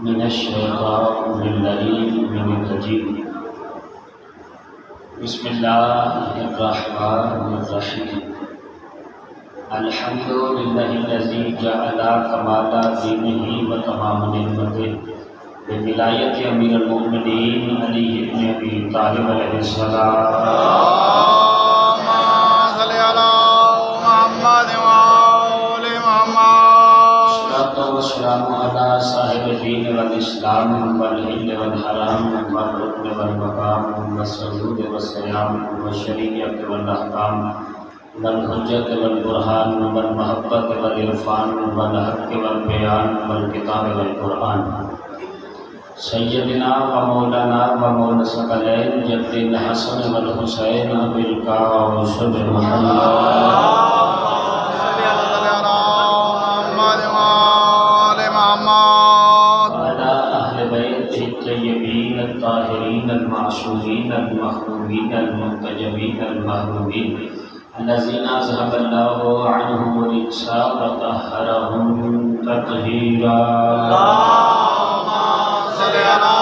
من الشیطان اللعین من الرجیم بسم اللہ الرحمن الرحیم الحمد للہ الذی جعل کمال دینہ و تمام نعمتہ بولایت امیر المؤمنین علی بن ابی طالب علیہ السلام والسلام علی صاحب الدین والاسلام والحل والحرام والرکن والمقام والسجود والسلام والشریعت والاحکام والحجت والبرہان والمحبت والعرفان والحق والبیان والکتاب والقرآن سیدنا و مولانا و مولا ثقلین جد الحسن والحسین ابی القاسم محمد الطاهرين المعصومين المخدومين المنتجبين المهرومين الذين أذهب الله عنهم الرجس وطهرهم تطهيرا اللهم صل على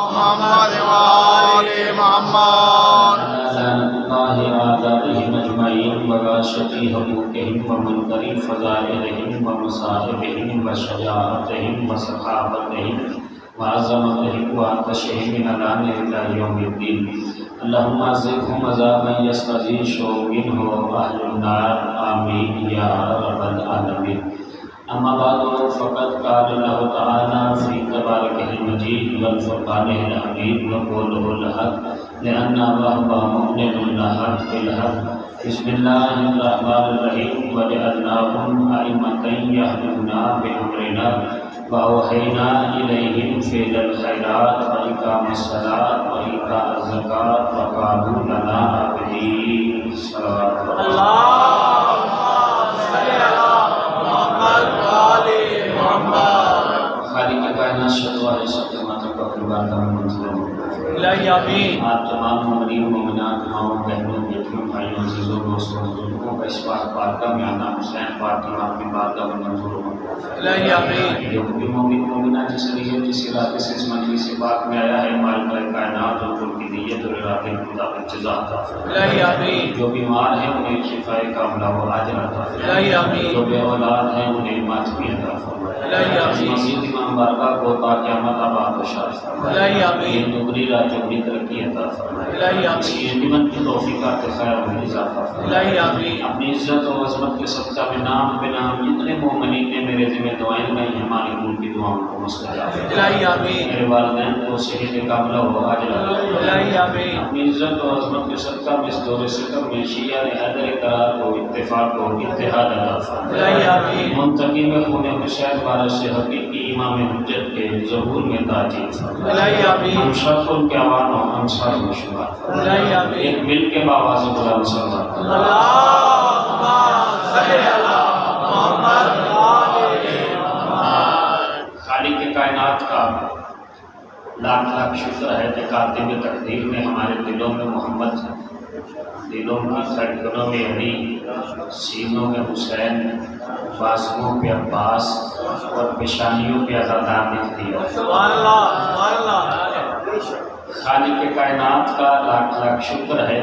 محمد وآل محمد لعنة الله أعدائهم أجمعين وغاشتي حقوقهم ومنكر فضائلهم ومصائبهم وشجاعتهم وسخاوتهم وعظمتهم وعطشهم من الآن إلى يوم الدين اللهم عذبهم عذابا يستغيث منه أهل النار آمين يا رب العالمين أما بعد فقد قال الله تعالى في تباركه المجيد والفرقانه الحميد وقوله الحق لأن الله مؤمن الحق بالحق بسم الله الرحمن الرحيم وجعلناهم أئمة يهدون بأمرنا وأوحينا إليهم فعل الخيرات وإقام الصلاة وإيتاء الزكاة وقالوا لنا عابدين صلوات اللهم صل على محمد وآل محمد خالق کائنات شتوار ستمت کا قربان کا منظور الہی آمین آپ تمام مومنین مومنات ماؤں بہنوں بیٹیوں بھائیوں عزیزوں دوستوں بزرگوں کا اس بارگاہ میں آنا حسین پاک امام کی بارگاہ میں منظور ہو الہی آمین جو بھی مومن مومنہ جس لیے جس ارادے سے اس مجلس پاک میں آیا ہے مالک کائنات اور ان کی نیت اور ارادے کے مطابق جزا عطا فرمائے الہی آمین جو بیمار ہیں انہیں شفاء کاملہ و عاجل عطا فرمائے الہی آمین جو بے اولاد ہیں انہیں ماتمی عطا فرمائے الہی آمین مسجد امام بارگاہ کو تا قیامت آباد و شاد فرمائے الہی آمین دوبری رات چوبی ترقی عطا فرمائے الہی آمین جیون کی توفیقات خیر و اضافہ فرمائے الہی آمین اپنی عزت و عظمت کے صدقہ میں نام بے نام جتنے مومنین نے میرے ذمہ دعائیں میں ہماری دل کی دعاؤں کو مستجاب الہی آمین میرے والدین کو صحت کاملہ و عاجل الہی آمین اپنی عزت و عظمت کے صدقہ میں اس دور ستم میں شیعہ حیدر قرار کو اتفاق و اتحاد عطا فرمائے الہی آمین منتقم خون حسین وارث سے حقیقی امام حجت کے ظہور میں تاجیل فرمائے الہی آمین ہم شرط کے عوان و انصار و شمار الہی آمین ایک مل کے باواز بلند صلوات اللہم صلی علی محمد خالق کائنات کا لاکھ لاکھ شکر ہے کہ کاتب تقدیر نے ہمارے دلوں میں محمد دلوں کی دھڑکنوں میں علی سینوں میں حسین بازوؤں پہ عباس اور پیشانیوں پہ عزادار لکھ دیا سبحان اللہ خالق کائنات کا لاکھ لاکھ شکر ہے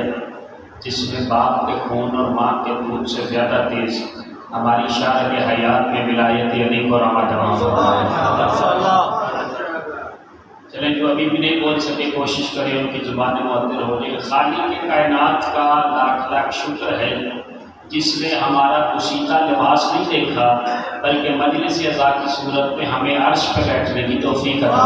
جس میں باپ کے خون اور ماں کے دودھ سے زیادہ تیز ہماری شارب حیات میں ولایت علی کو رواں فرمائے چلیں جو ابھی بھی نہیں بول سکے کوشش کریں ان کی زبان معطر ہو جائے خالق کائنات کا لاکھ لاکھ شکر ہے جس نے ہمارا پوشیدہ لباس نہیں دیکھا بلکہ مجلس عزا کی صورت میں ہمیں عرش پہ بیٹھنے کی توفیق عطا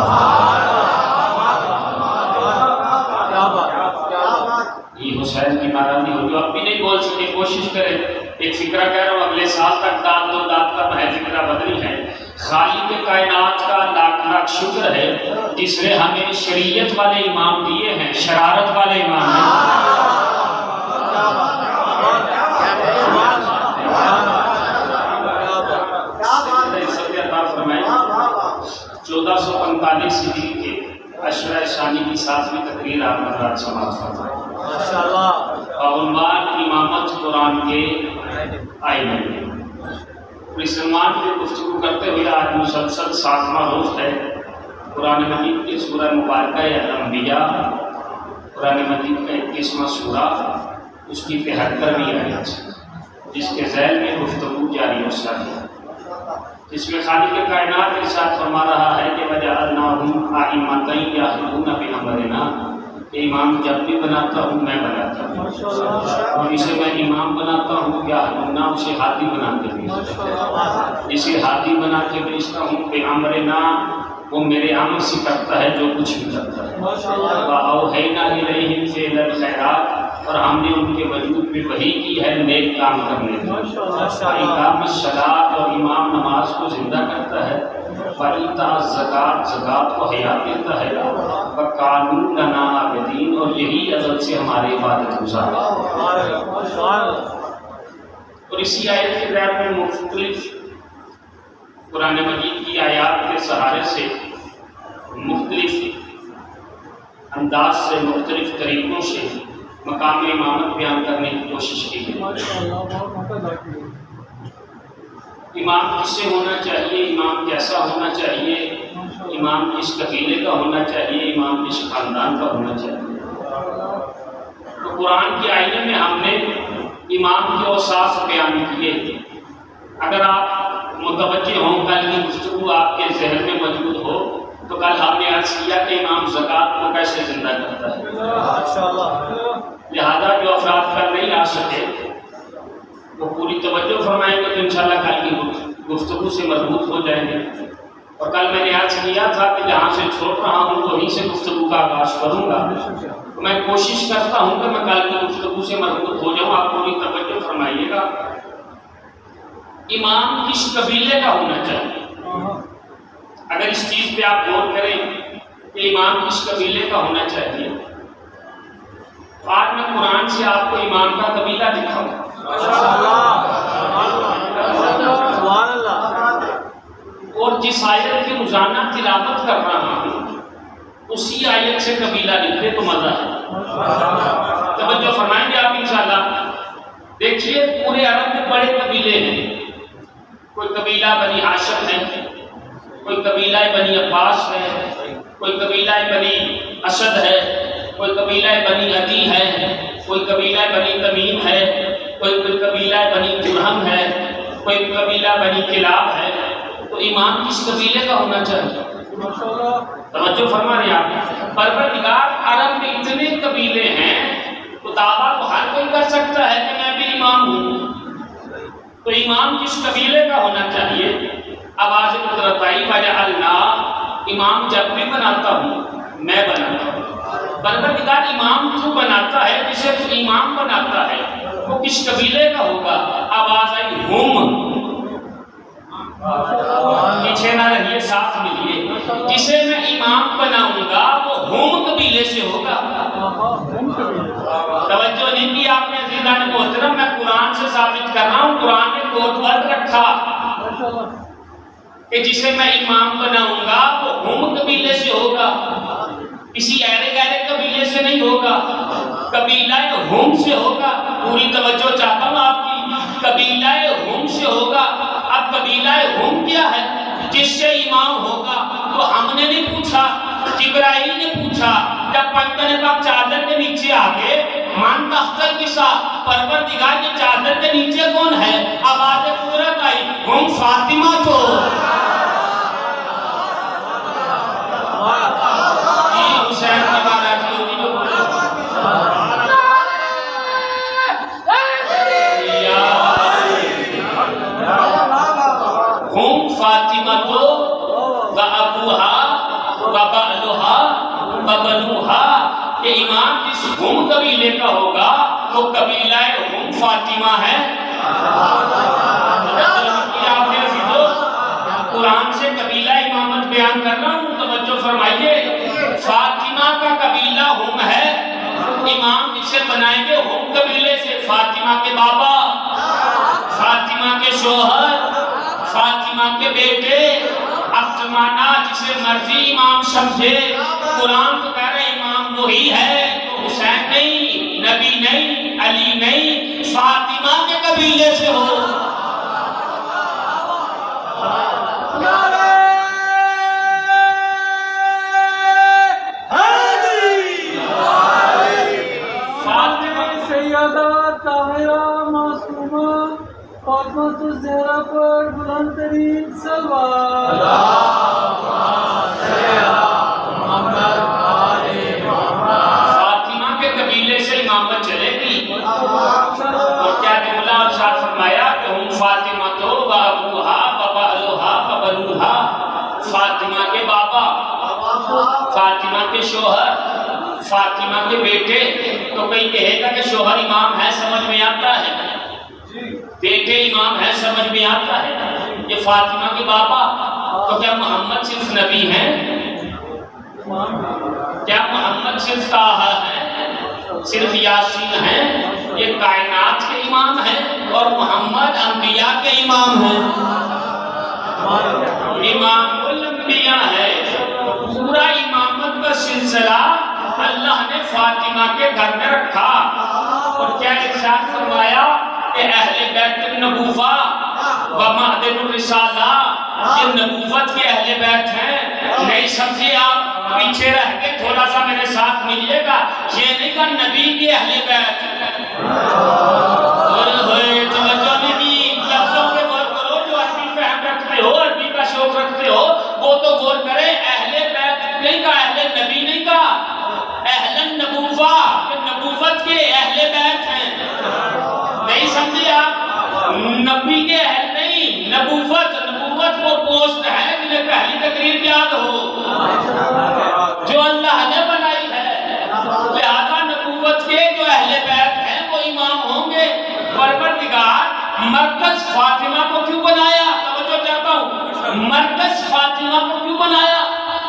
یہ حسین کی ناراضی ہو جو اب بھی نہیں بول سکے کوشش کریں ایک فکرہ کہہ رہا ہوں اگلے سال تک داد دو داد کا محض فکرہ بدلی ہے خالق کائنات کا لاکھ لاکھ شکر ہے جس نے ہمیں شریعت والے امام دیے ہیں شرارت والے امام ہیں 1445 ہجری کے عشرہ ثانی کی 7ویں تقریر آپ حضرات سماعت فرمائیں ماشاءاللہ عنوان امامت قرآن کے آئینے میں اس عنوان پہ گفتگو کرتے ہوئے آج مسلسل 7واں روز ہے قرآن مجید کی سورہ مبارکہ الانبیاء، قرآن مجید کا 21واں سورہ، اس کی 73ویں آیت، جس کے ذیل میں گفتگو جاری و ساری ہے، جس میں خالق کائنات ارشاد فرما رہا ہے کہ وَجَعَلْنَاهُمْ أَئِمَّةً يَهْدُونَ بِأَمْرِنَا، کہ امام جب بھی بناتا ہوں میں بناتا ہوں، اور اسے میں امام بناتا ہوں یَهْدُونَ، اسے ہادی بناتے ہیں، اسے ہادی بنا کے بھیجتا ہوں بِأَمْرِنَا، وہ میرے عمل سے کرتا ہے جو کچھ بھی کرتا ہے، وَأَوْحَيْنَا إِلَيْهِمْ فِعْلَ الْخَيْرَاتِ، اور ہم نے ان کے وجود میں وحی کی ہے نیک کام کرنے کی، اقام الصلاۃ، اور امام نماز کو زندہ کرتا ہے، وایتاء الزکوٰۃ، زکوٰۃ کو حیات دیتا ہے، وکانوا لنا عابدین، اور یہی ازل سے ہمارے عبادت گزار ہیں۔ اور اسی آیت کے ذیل میں مختلف قرآن مجید کی آیات کے سہارے سے مختلف انداز سے، مختلف طریقوں سے مقام امامت بیان کرنے کی کوشش کی ہے۔ امام کس سے ہونا چاہیے، امام کیسا ہونا چاہیے، امام کس قبیلے کا ہونا چاہیے، امام کس خاندان کا ہونا چاہیے۔ تو قرآن کے آئینے میں ہم نے امام کے اوصاف بیان کیے۔ اگر آپ متوجہ ہوں، کل کی گفتگو آپ کے ذہن میں موجود ہو، تو کل ہم نے عرض کیا کہ امام زکوٰۃ کو کیسے زندہ کرتا ہے، لہذا جو افراد کل نہیں آ سکے وہ پوری توجہ فرمائیں گے تو انشاءاللہ کل کی گفتگو سے مربوط ہو جائیں گے۔ اور کل میں نے عرض کیا تھا کہ جہاں سے چھوڑ رہا ہوں وہیں سے گفتگو کا آغاز کروں گا، تو میں کوشش کرتا ہوں کہ میں کل کی گفتگو سے مربوط ہو جاؤں، آپ پوری توجہ فرمائیے گا۔ امام کس قبیلے کا ہونا چاہیے؟ اگر اس چیز پہ آپ غور کریں کہ امام کس قبیلے کا ہونا چاہیے، تو آج میں قرآن سے آپ کو امام کا قبیلہ دکھاؤں۔ اور جس آیت کی روزانہ تلاوت کر رہا ہوں اسی آیت سے قبیلہ لکھے تو مزہ ہے۔ توجہ فرمائیں گے آپ انشاءاللہ۔ دیکھیے پورے عرب میں بڑے قبیلے ہیں، کوئی قبیلہ بنی ہاشم ہے، کوئی قبیلہ بنی عباس ہے، کوئی قبیلہ بنی اسد ہے، کوئی قبیلہ بنی عدی ہے، کوئی قبیلہ بنی تمیم ہے، کوئی قبیلہ بنی جرہم ہے، کوئی قبیلہ بنی کلاب ہے۔ تو امام کس قبیلے کا ہونا چاہیے؟ توجہ فرما رہے آپ۔ پروردگار عرب میں اتنے قبیلے ہیں تو دعویٰ تو ہر کوئی کر سکتا ہے کہ میں بھی امام ہوں، تو امام کس قبیلے کا ہونا چاہیے؟ آواز قدرت آئی وجعلنا، امام جب بھی بناتا ہوں میں بناتا ہوں۔ پروردگار امام جو بناتا ہے، جسے تو امام بناتا ہے، وہ کس قبیلے کا ہوگا؟ آواز آئی ہم، پیچھے نہ رہیے ساتھ ملیے، جسے میں امام بناؤں گا وہ ہم قبیلے سے ہوگا۔ توجہ نہیں کی آپ نے عزیزان محترم، میں قرآن سے ثابت کر رہا ہوں، قرآن نے کوٹ ورد رکھا کہ جسے میں امام بناؤں گا وہ ہم قبیلے سے ہوگا، کسی ایرے گہرے قبیلے سے نہیں ہوگا، قبیلہ ہم سے ہوگا۔ پوری توجہ چاہتا ہوں آپ کی، قبیلہ ہم سے ہوگا۔ اب قبیلہ ہم کیا ہے؟ جس سے امام ہوگا۔ تو ہم نے نہیں پوچھا، جبرائیل نے پوچھا، جب پنجتن پاک چادر کے نیچے آگے من تحت الکسا، پروردگار کی چادر کے نیچے کون ہے؟ آواز قدرت آئی ہم فاطمہ تو حسین کی بات آتی ہوگی جو بولے ہم فاطمہ تو وابوہا وبعلہا وبنوہا، کہ امام جس ہم قبیلے کا ہوگا وہ قبیلہ ہم فاطمہ ہے۔ قرآن سے قبیلہ امامت بیان کر رہا ہوں، توجہ فرمائیے۔ فاطمہ کا قبیلہ ہم ہے، امام جسے بنائیں گے ہم قبیلے سے، فاطمہ کے بابا، فاطمہ کے شوہر، فاطمہ کے بیٹے، اب زمانہ جسے مرضی امام سمجھے، قرآن تو کہہ رہے امام وہی ہے، تو حسین نہیں، نبی نہیں، علی نہیں، فاطمہ کے قبیلے سے ہو۔ الزہرا پر بلند ترین صلوات فاطمہ کے قبیلے سے امامت چلے گی، اور کیا جملہ ارشاد فرمایا کہ ہم فاطمہ تو و ابوہا و بعلوہا و بنوہا، فاطمہ کے بابا، فاطمہ کے شوہر، فاطمہ کے بیٹے. تو کوئی کہے گا کہ شوہر امام ہے، سمجھ میں آتا ہے، بیٹے امام ہے، سمجھ میں آتا ہے، یہ فاطمہ کے بابا. تو کیا محمد صرف نبی ہیں؟ کیا محمد صرف طٰہٰ ہیں، صرف یاسین ہیں؟ یہ کائنات کے امام ہیں، اور محمد انبیاء کے امام ہیں، امام الانبیاء ہے. پورا امامت کا سلسلہ اللہ نے فاطمہ کے گھر میں رکھا. اور کیا ارشاد فرمایا کہ اہل بیت النبوہ و معدن الرسالہ، یہ نبوت کے اہل بیت ہیں. نہیں سمجھے آپ؟ پیچھے رہ کے تھوڑا سا میرے ساتھ ملیے گا. یہ نہیں کہ نبی کے اہل بیت، توجہ نہیں کی، لفظوں پہ غور کرو. جو عربی فہم رکھتے ہو، عربی کا شوق رکھتے ہو، وہ تو غور کرے. اہل بیت نہیں کہا، اہل نبی نہیں کہا، اہل النبوہ، یہ نبوت کے اہل بیت ہیں. نہیں سمجھے آپ؟ نبی کے اہل نہیں، نبوت وہ پوسٹ ہے جنہیں پہلی تقریر یاد ہو، جو اللہ نے بنائی ہے. لہذا نبوت کے جو اہل بیت ہیں وہ امام ہوں گے. پروردگار مرکز فاطمہ کو کیوں بنایا؟ توجہ چاہتا ہوں، مرکز فاطمہ کو کیوں بنایا؟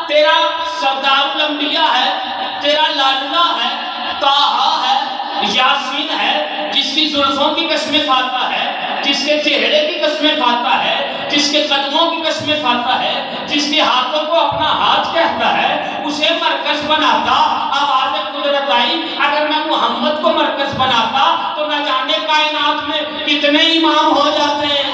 تیرا سردار الانبیاء ہے، تیرا لاڈلا ہے، طٰہٰ ہے، یاسین ہے، جس کی زلفوں کی قسمیں کھاتا ہے، جس کے چہرے کی قسمیں کھاتا ہے، جس کے قدموں کی قسمیں کھاتا ہے، جس کے ہاتھوں کو اپنا ہاتھ کہتا ہے، اسے مرکز بناتا. آواز قدرت آئی، اگر میں محمد کو مرکز بناتا تو نہ جانے کائنات میں کتنے امام ہو جاتے ہیں.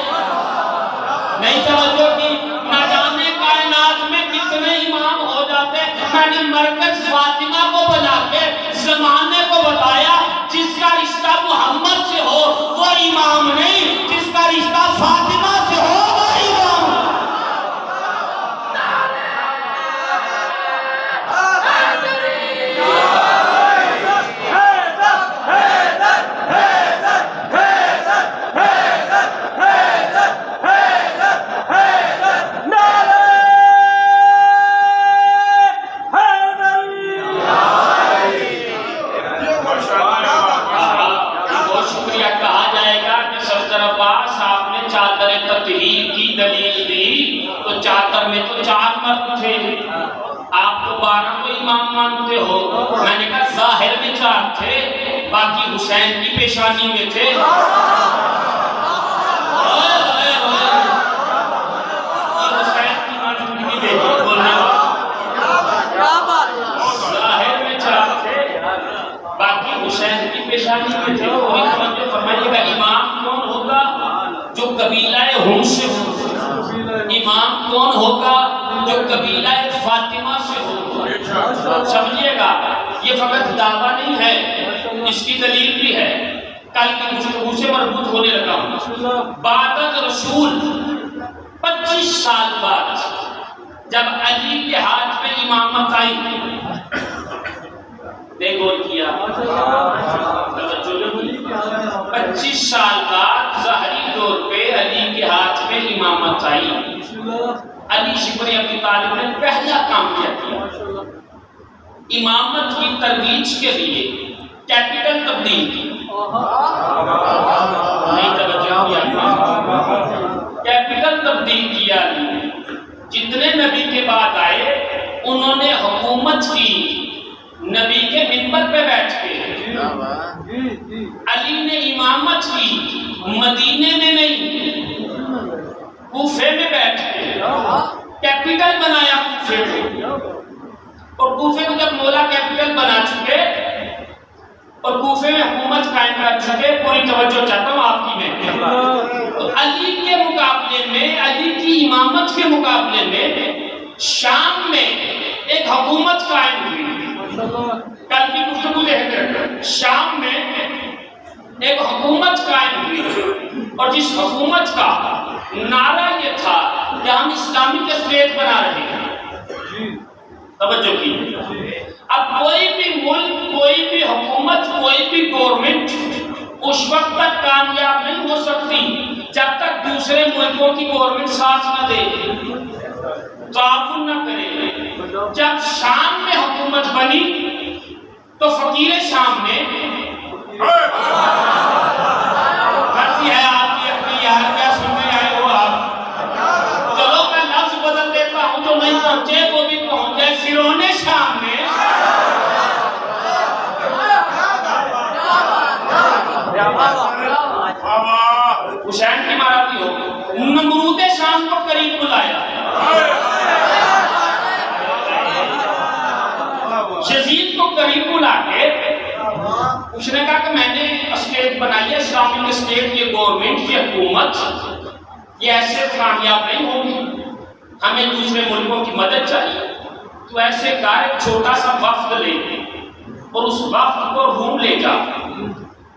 نہیں توجہ کی، نہ جانے کائنات میں کتنے امام ہو جاتے. میں نے مرکز فاطمہ کو بنا کے زمانے کو بتایا، جس کا رشتہ محمد سے ہو وہ امام نہیں، جس کا رشتہ فاطمہ سے ہو وہ امام. چادر میں تو 4 مرد تھے، آپ تو 12 کو امام مانتے ہو. میں نے کہا ظاہر میں 4 تھے، باقی حسین کی پیشانی میں تھے. حسین کی موجودگی دیکھو، بولنے ظاہر میں 4 تھے، باقی حسین کی پیشانی میں تھے. فرمائیے گا امام کون ہوگا؟ جو قبیلہ ہم سے ہو. امام کون ہوگا؟ جو قبیلہ فاطمہ سے ہوگا. سمجھیے گا، یہ فقط دعویٰ نہیں ہے، اس کی دلیل بھی ہے. کل کی گفتگو سے مربوط ہونے لگا ہوں. بعد از رسول 25 سال بعد جب علی کے ہاتھ میں امامت آئی، دیکھو کیا 25 سال بعد ظاہری طور پہ علی کے ہاتھ میں امامت آئی. علی شبر ابی طالب نے پہلا کام کیا، امامت کی ترویج کے لیے کیپٹل تبدیل کی. نہیں توجہ کیا، کیپٹل تبدیل کیا. جتنے نبی کے بعد آئے انہوں نے حکومت کی نبی کے منبر پہ بیٹھ کے. علی نے امامت کی مدینے میں نہیں، کوفے میں بیٹھ کے. کیپٹل بنایا کوفے کو، اور کوفے کو جب مولا کیپٹل بنا چکے اور کوفے میں حکومت قائم کر چکے، پوری توجہ چاہتا ہوں آپ کی میں، تو علی کے مقابلے میں، علی کی امامت کے مقابلے میں شام میں ایک حکومت قائم ہوئی. کل کی گفتگو دیکھ کر شام میں ایک حکومت قائم ہوئی اور جس حکومت کا نعرہ یہ تھا کہ ہم اسلامک اسٹیٹ بنا رہے ہیں. توجہ کیجیے. اب کوئی بھی ملک، کوئی بھی حکومت، کوئی بھی گورنمنٹ اس وقت تک کامیاب نہیں ہو سکتی جب تک دوسرے ملکوں کی گورنمنٹ ساتھ نہ دے، تعاون نہ کرے. جب شام میں حکومت بنی تو فقیر شام نے مرضی ہے آپ کی اپنی، یار کیا سننے آئے ہو آپ؟ چلو میں لفظ بدل دیتا ہوں تو نہیں پہنچے وہ بھی پہنچ جائے. فرعون شام نے حسین کی مارادی ہو نمرود شام کو قریب بلایا، یزید کو قریب بلا کے اس نے کہا کہ میں نے اسٹیٹ بنائی ہے، اسلامک اسٹیٹ، یہ گورنمنٹ، یہ حکومت، یہ ایسے کامیاب نہیں ہوگی، ہمیں دوسرے ملکوں کی مدد چاہیے. تو ایسے کار ایک چھوٹا سا وفد لے اور اس وفد کو روم لے جا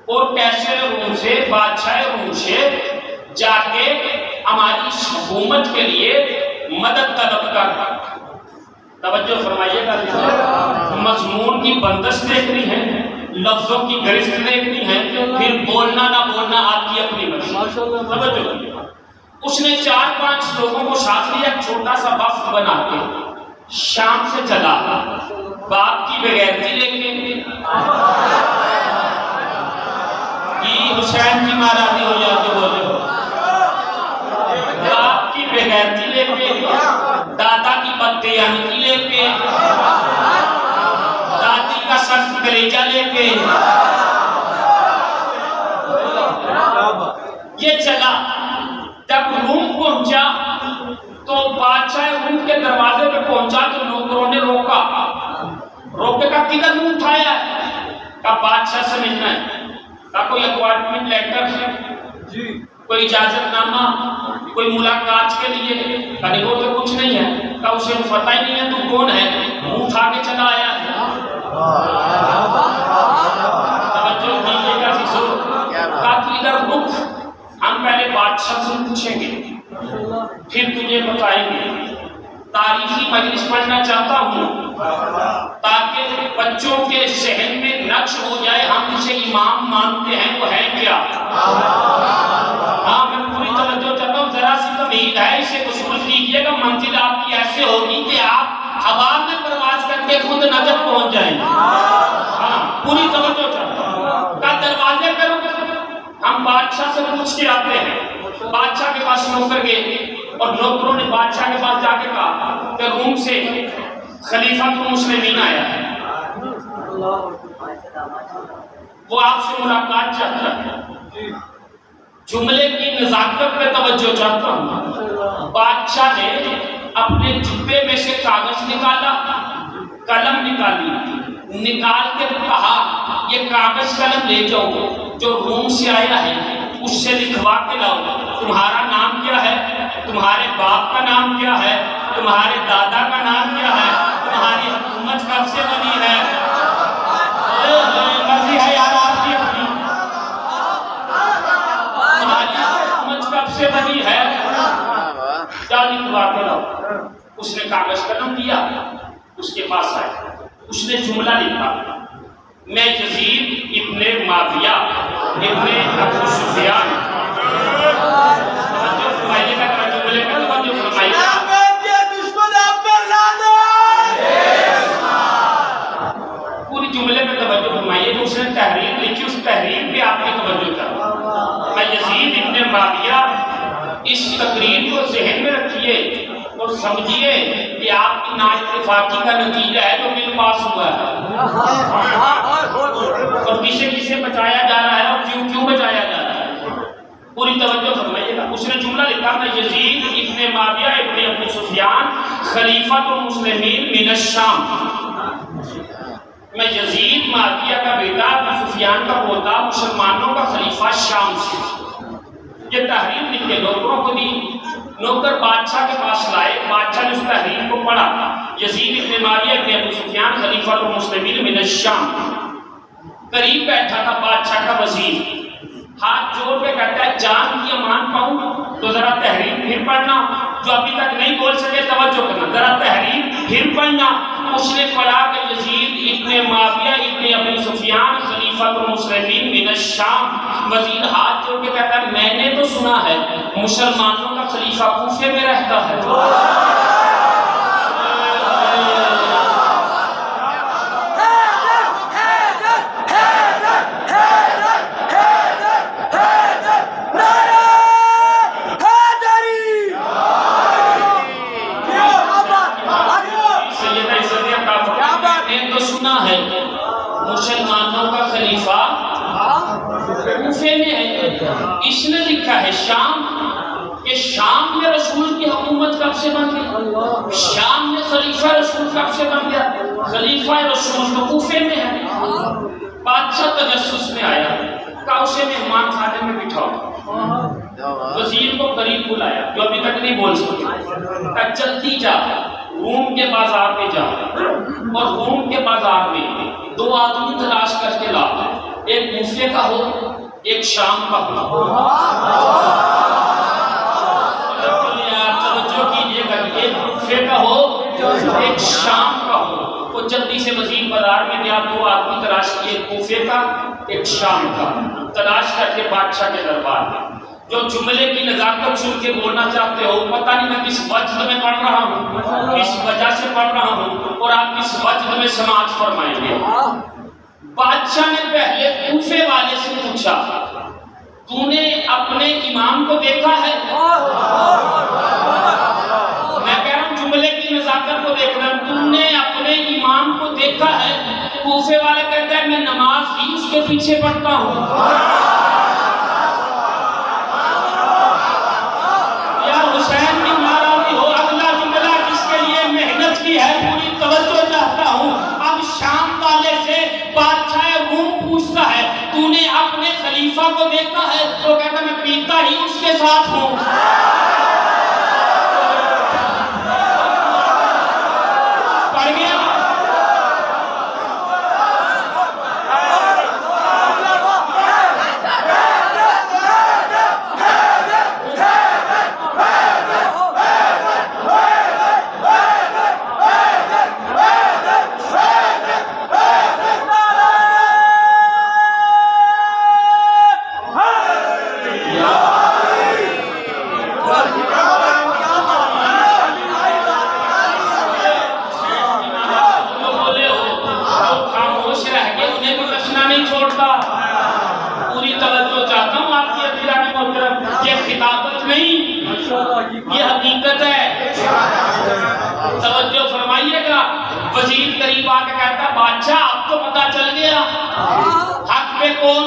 اور کیسر روم سے، بادشاہ روم سے جا کے ہماری اس حکومت کے لیے مدد طلب کر. توجہ فرمائیے گا. مضمون کی بندش دیکھنی ہے، لفظوں کی گرفت دیکھنی ہے، پھر بولنا نہ بولنا آپ کی اپنی مرضی. توجہ کیجیے. اس نے 4-5 لوگوں کو ساتھ لیا، چھوٹا سا وفد بنا کے شام سے چلا. باپ کی بغیرتی لے کے حسین کی مارادی ہو جاتے بولے ہو. باپ کی بغیرتی لے کے، دادا کی بددیانتی لے کے، دادی کا سخت کلیجہ لے کے یہ چلا. جب روم پہنچا تو بادشاہ روم کے دروازے پہ پہنچا تو نوکروں نے روکا. روک کے کہا کدھر منہ اٹھایا ہے؟ کہا بادشاہ سے ملنا ہے. کہا کوئی اپوائنٹمنٹ لیٹر ہے، کوئی اجازت نامہ، کوئی ملاقات کے لیے؟ کہا وہ تو کچھ نہیں ہے. کہا اسے پتہ ہی نہیں ہے تو کون ہے، منہ اٹھا کے چلا آیا ہے. توجہ کیجیے گا سیسو. کہا تو ادھر رک، ہم پہلے بادشاہ سے پوچھیں گے پھر تجھے بتائیں گے. تاریخی مجلس پڑھنا چاہتا ہوں تاکہ بچوں کے ذہن میں نقش ہو جائے ہم جسے امام مانتے ہیں وہ ہے کیا. ہاں میں پوری توجہ چاہتا ہوں، ذرا سی تمہید ہے، اسے وصول کیجیے گا. منزل آپ کی ایسے ہوگی کہ آپ ہوا میں پرواز کر کے خود نجف پہنچ جائیں گے. ہاں پوری توجہ چاہتا ہوں. کا دروازے پہ رک، ہم بادشاہ سے پوچھ کے آتے ہیں. بادشاہ کے پاس نوکر گئے اور نوکروں نے بادشاہ کے پاس جا کے کہا کہ روم سے خلیفہ المسلمین آیا ہے، وہ آپ سے ملاقات چاہتا ہے. جملے کی نزاکت پہ توجہ چاہتا ہوں. بادشاہ نے اپنے جبے میں سے کاغذ نکالا، قلم نکالی، نکال کے کہا یہ کاغذ قلم لے جاؤ، جو روم سے آیا ہے اس سے لکھوا کے لاؤ. تمہارا نام کیا ہے، تمہارے باپ کا نام کیا ہے، تمہارے دادا کا نام کیا ہے، تمہاری حکومت کب سے بنی ہے. مرضی ہے یار آپ کی اپنی، تمہاری حکومت کب سے بنی ہے، کیا لکھوا کے لاؤ. اس نے کاغذ قلم دیا، اس کے پاس آیا، اس نے جملہ لکھا میں یزید ابن معاویہ ابن ابو سفیان. توجہ فرمائیے گا، جملے پہ توجہ فرمائیے گا. پوری جملے پہ توجہ فرمائیے. اس نے تحریر لکھی، اس تحریر پہ آپ کی توجہ کرو. میں یزید ابن معاویہ. اس تقریر کو ذہن میں رکھیے اور سمجھیے کہ آپ کی نااتفاقی کا نتیجہ ہے جو بل پاس ہوا ہے، اور کسے کسے بچایا جا رہا ہے اور کیوں بچایا جا رہا ہے. پوری توجہ فرمائیے گا. اس نے جملہ لکھا میں یزید ابن معاویہ ابن ابو سفیان خلیفۃ المسلمین من الشام. میں یزید معاویہ کا بیٹا، ابو سفیان کا پوتا، مسلمانوں کا خلیفہ شام سے. یہ تحریر لکھ کے نوکروں کو دی. نوکر بادشاہ کے پاس لائے. بادشاہ نے اس تحریر کو پڑھا. یزید ابن معاویہ ابن ابو سفیان خلیفۃ المسلمین من الشام. قریب بیٹھا تھا بادشاہ کا وزیر. ہاتھ جوڑ کے کہتا ہے جان کی امان پاؤں تو ذرا تحریر پھر پڑھنا، جو ابھی تک نہیں بول سکے توجہ کرنا، ذرا تحریر پھر پڑھنا۔ اس نے پڑھا کہ یزید ابن معاویہ ابن ابی سفیان خلیفۃ المسلمین من الشام، وزیر ہاتھ جوڑ کے کہتا ہے میں نے تو سنا ہے مسلمانوں کا خلیفہ کوفے میں رہتا ہے۔ مسلمانوں کا خلیفہ کوفے میں ہے۔ اس نے لکھا ہے شام، کہ شام میں رسول کی حکومت کب سے بن گئی، شام میں خلیفہ رسول کب سے بن گیا، خلیفہ رسول تو کوفے میں ہے۔ بادشاہ تجسس میں آیا، کہا اسے مہمان خانے میں بٹھاؤ، وزیر کو قریب بلایا جو ابھی تک نہیں بول سکے، کہا جلدی جا روم کے بازار میں جا، اور روم کے بازار میں 2 آدمی تلاش کر کے لا، ایک کوفے کا ہو ایک شام کا ہو۔ توجہ کیجئے گا، ایک کوفے کا ہو ایک شام کا ہو۔ وہ جلدی سے وزیر بازار میں گیا، 2 آدمی تلاش کیے، ایک کوفے کا ایک شام کا، تلاش کر کے بادشاہ کے دربار میں۔ جو جملے کی نزاکت سن کے بولنا چاہتے ہو، پتہ نہیں میں کس وجہ میں پڑھ رہا ہوں، کس وجہ سے پڑھ رہا ہوں، اور آپ کس وجہ میں سماعت فرمائیں گے۔ بادشاہ نے پہلے کوفے والے سے پوچھا تو نے اپنے امام کو دیکھا ہے؟ میں کہہ رہا ہوں جملے کی نزاکت کو دیکھنا، تم نے اپنے امام کو دیکھا ہے؟ کوفے والا کہتا ہے میں نماز ہی اس کے پیچھے پڑھتا ہوں۔ حسین کی ناراضی ہو، اگلا جملہ جس کے لیے محنت کی ہے پوری توجہ چاہتا ہوں۔ اب شام والے سے بادشاہ روم پوچھتا ہے تو نے اپنے خلیفہ کو دیکھا ہے؟ وہ کہتا ہے میں پیتا ہی اس کے ساتھ ہوں۔ پڑھ گیا یہ حقیقت ہے۔ توجہ فرمائیے گا، وزیر قریب آ کے کہتا ہے بادشاہ آپ کو پتا چل گیا حق پہ کون،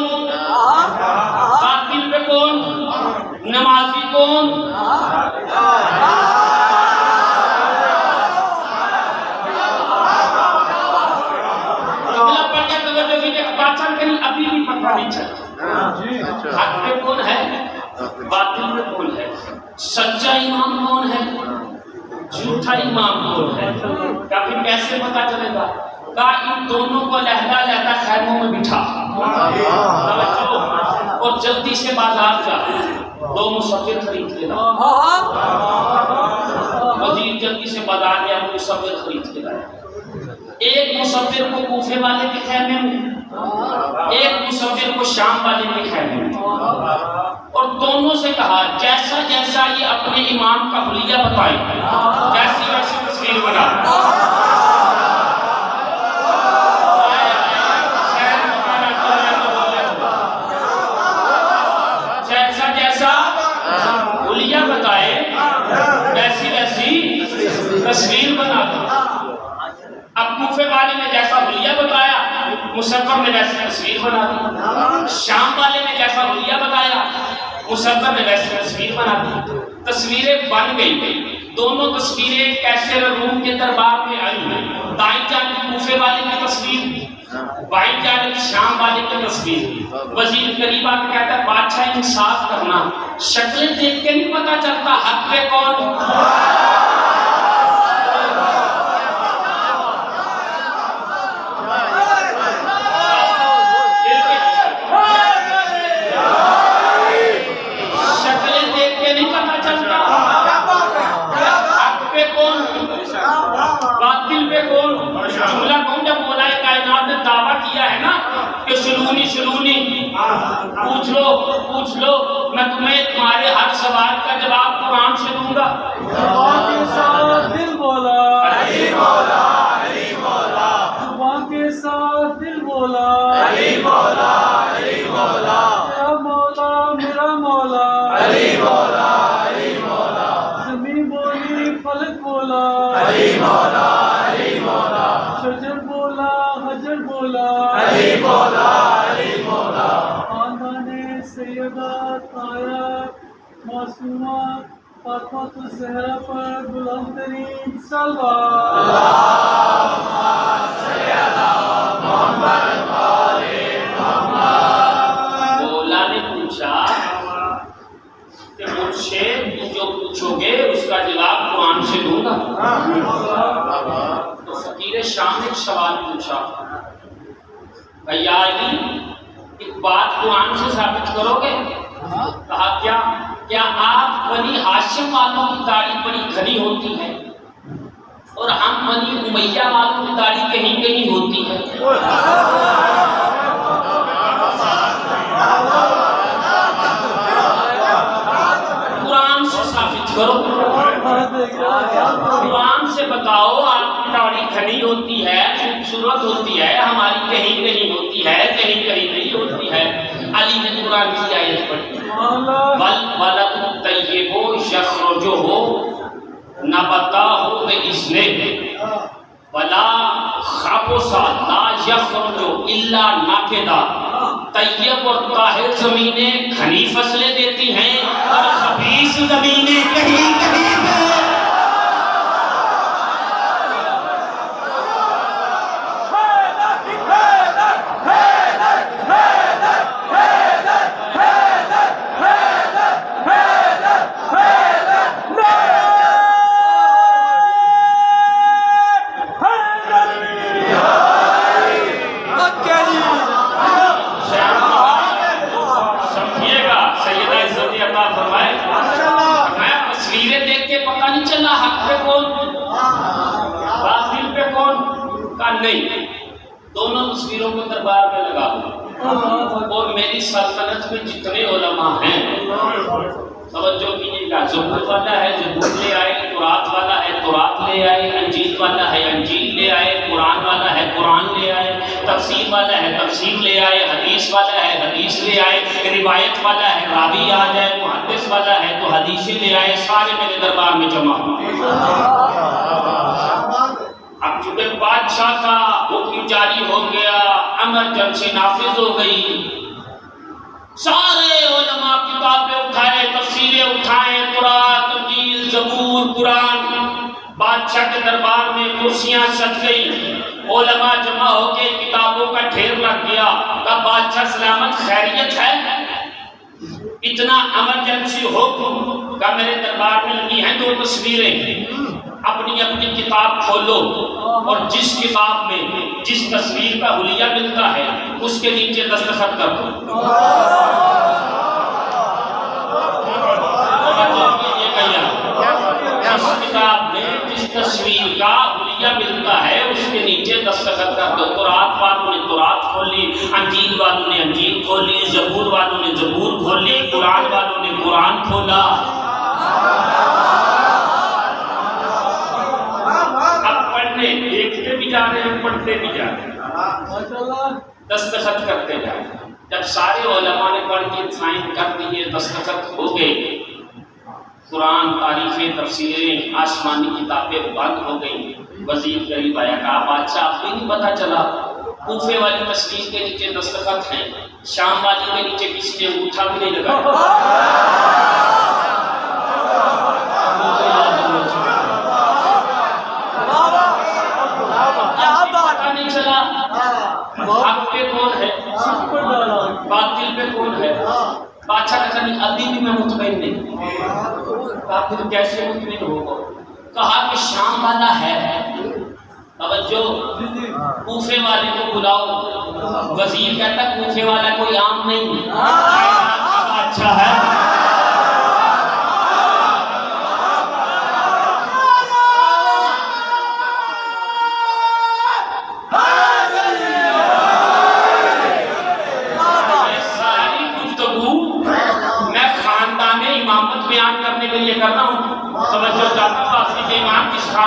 باطل پہ کون، نمازی کون۔ جملہ پڑھ کے توجہ کیجیے، بادشاہ کہیں ابھی بھی پتہ نہیں چلتا حق پہ کون ہے، باطل پہ کون ہے، سچا امام کون ہے، جھوٹا امام کون ہے۔ کہا پھر کیسے پتا چلے گا؟ کہا ان دونوں کو علیحدہ علیحدہ خیموں میں بٹھا، اور جلدی سے بازار جا 2 مصور خرید کے لا۔ وزیر جلدی سے بازار گیا، مصور خرید کے لایا۔ ایک مصور کو کوفے والے کے خیمے میں، ایک مصور کو شام والے کے خیمے میں، اور دونوں سے کہا جیسا جیسا یہ اپنے امام کا حلیہ بتائیں، جیسی ویسی تصویر بنا۔ جیسا جیسا حلیہ بتائے ویسی ویسی تصویر بنا دو۔ اب کوفے والے نے جیسا حلیہ بتایا، مصور نے ویسی تصویر بنا دی۔ شام والے نے جیسا حلیہ بتایا، مصور نے ویسی تصویر بنا دی۔ تصویریں بن گئی، دونوں تصویریں کیسر روم کے دربار میں آئی۔ دائیں جانب کوفے والے کی تصویر، بائیں جانب شام والے کی تصویر۔ وزیر قریب آ کے کہتا ہے بادشاہ انصاف کرنا، شکلیں دیکھ کے نہیں پتا چلتا حق پہ کون۔ کہ سلونی پوچھ لو میں تمہیں تمہارے ہر سوال کا جواب قرآن سے دوں گا. زبان کے ساتھ دل بولا علی مولا علی مولا. زبان کے ساتھ دل بولا علی مولا علی مولا. میرا مولا میرا مولا علی مولا علی مولا. زمین بولی فلک بولا علی مولا علی مولا. شجر بولا حجر بولا علی مولا علی مولا. خاندان سیدہ طاہرہ معصومہ فاطمہ الزہرا پر بلند ترین صلوات. اللہم صلی علی محمد و آل محمد. مولا نے پوچھا کہ مجھ سے جو پوچھو گے اس کا جواب قرآن سے دوں گا. تو فقیر شام نے ایک سوال پوچھا کہ یا علی ایک بات قرآن سے ثابت کرو گے؟ کہا کیا آپ بنی ہاشم والوں کی داڑھی بڑی گھنی ہوتی ہے اور ہم بنی امیہ والوں کی داڑھی کہیں کہیں ہوتی ہے؟ قرآن سے ثابت کرو. قرآن سے بتاؤ آپ کی داڑھی گھنی ہوتی ہے خوبصورت ہوتی ہے ہماری کہیں کہیں ہوتی ہے کہیں کہیں نہیں ہوتی ہے. علی نے قرآن کی آیت پڑھی والولد الطیب یخرج نبتہ بإذن ولا خبث لا یخرج الا نکدا. طیب اور طاہر زمینیں گھنی فصلیں دیتی ہیں اور خبیث زمینیں کہیں کہیں نہیں. دونوں تصویروں کو دربار میں لگا دو اور میری سلطنت میں جتنے علماء ہیں توجہ کیجیے گا. زبور والا ہے زبور لے آئے, تورات والا ہے تورات لے آئے, انجیل والا ہے انجیل لے آئے, قرآن والا ہے قرآن لے آئے, تفسیر والا ہے تفسیر لے آئے, حدیث والا ہے حدیث لے آئے, روایت والا ہے راوی آ جائے, محدث والا ہے تو حدیثیں لے آئے. سارے میرے دربار میں جمع ہو. اب چونکہ بادشاہ کا حکم جاری ہو گیا, ایمرجنسی نافذ ہو گئی, سارے علماء کتابیں اٹھائے تفسیریں اٹھائے تورات انجیل زبور قرآن. بادشاہ کے دربار میں کرسیاں سج گئی, علماء جمع ہو کے کتابوں کا ڈھیر لگ گیا. کہا بادشاہ سلامت خیریت ہے؟ اتنا ایمرجنسی حکم. کہا میرے دربار میں لگی ہیں 2 تصویریں, اپنی اپنی کتاب کھولو اور جس کتاب میں جس تصویر کا حلیہ ملتا ہے اس کے نیچے دستخط کر دو. جس کتاب میں جس تصویر کا حلیہ ملتا ہے اس کے نیچے دستخط کر دو. تورات والوں نے تورات کھولی, انجیل والوں نے انجیل کھولی, زبور والوں نے زبور کھولی, قرآن والوں نے قرآن کھولا. دیکھتے بھی جا رہے ہیں پڑھتے بھی جا رہے ہیں, دستخط کرتے جا رہے ہیں. جب سارے علماء نے پڑھ کے سائن کر دیے دستخط ہو گئے, قرآن تاریخیں تفسیریں آسمانی کتابیں بند ہو گئیں. وزیر قریب آیا, کہا بادشاہ آپ کو نہیں پتا چلا کوفے والی تصویر کے نیچے دستخط ہیں, شام والی کے نیچے کسی نے انگوٹھا بھی نہیں لگایا. نہیں چلا حق پہ کون ہے باطل پہ کون ہے. بادشاہ نے کہا نہیں ابھی بھی میں مطمئن نہیں. کہا پھر کیسے مطمئن ہوگا؟ کہا کہ شام والا ہے. توجہ, کوفے والے کو بلاؤ. وزیر کہتا کوفے والا کوئی عام نہیں, اچھا ہے.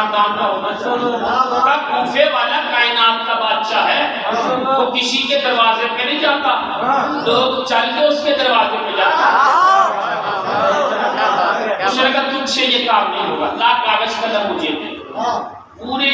خاندان کا ہونا چاہیے. کوفے والا کائنات کا بادشاہ ہے، وہ کسی کے دروازے پہ نہیں جاتا، لوگ چل کے اس کے دروازے پہ جاتا. اس نے کہا تجھ سے یہ کام نہیں ہوگا، لا کاغذ قلم مجھے دے. پورے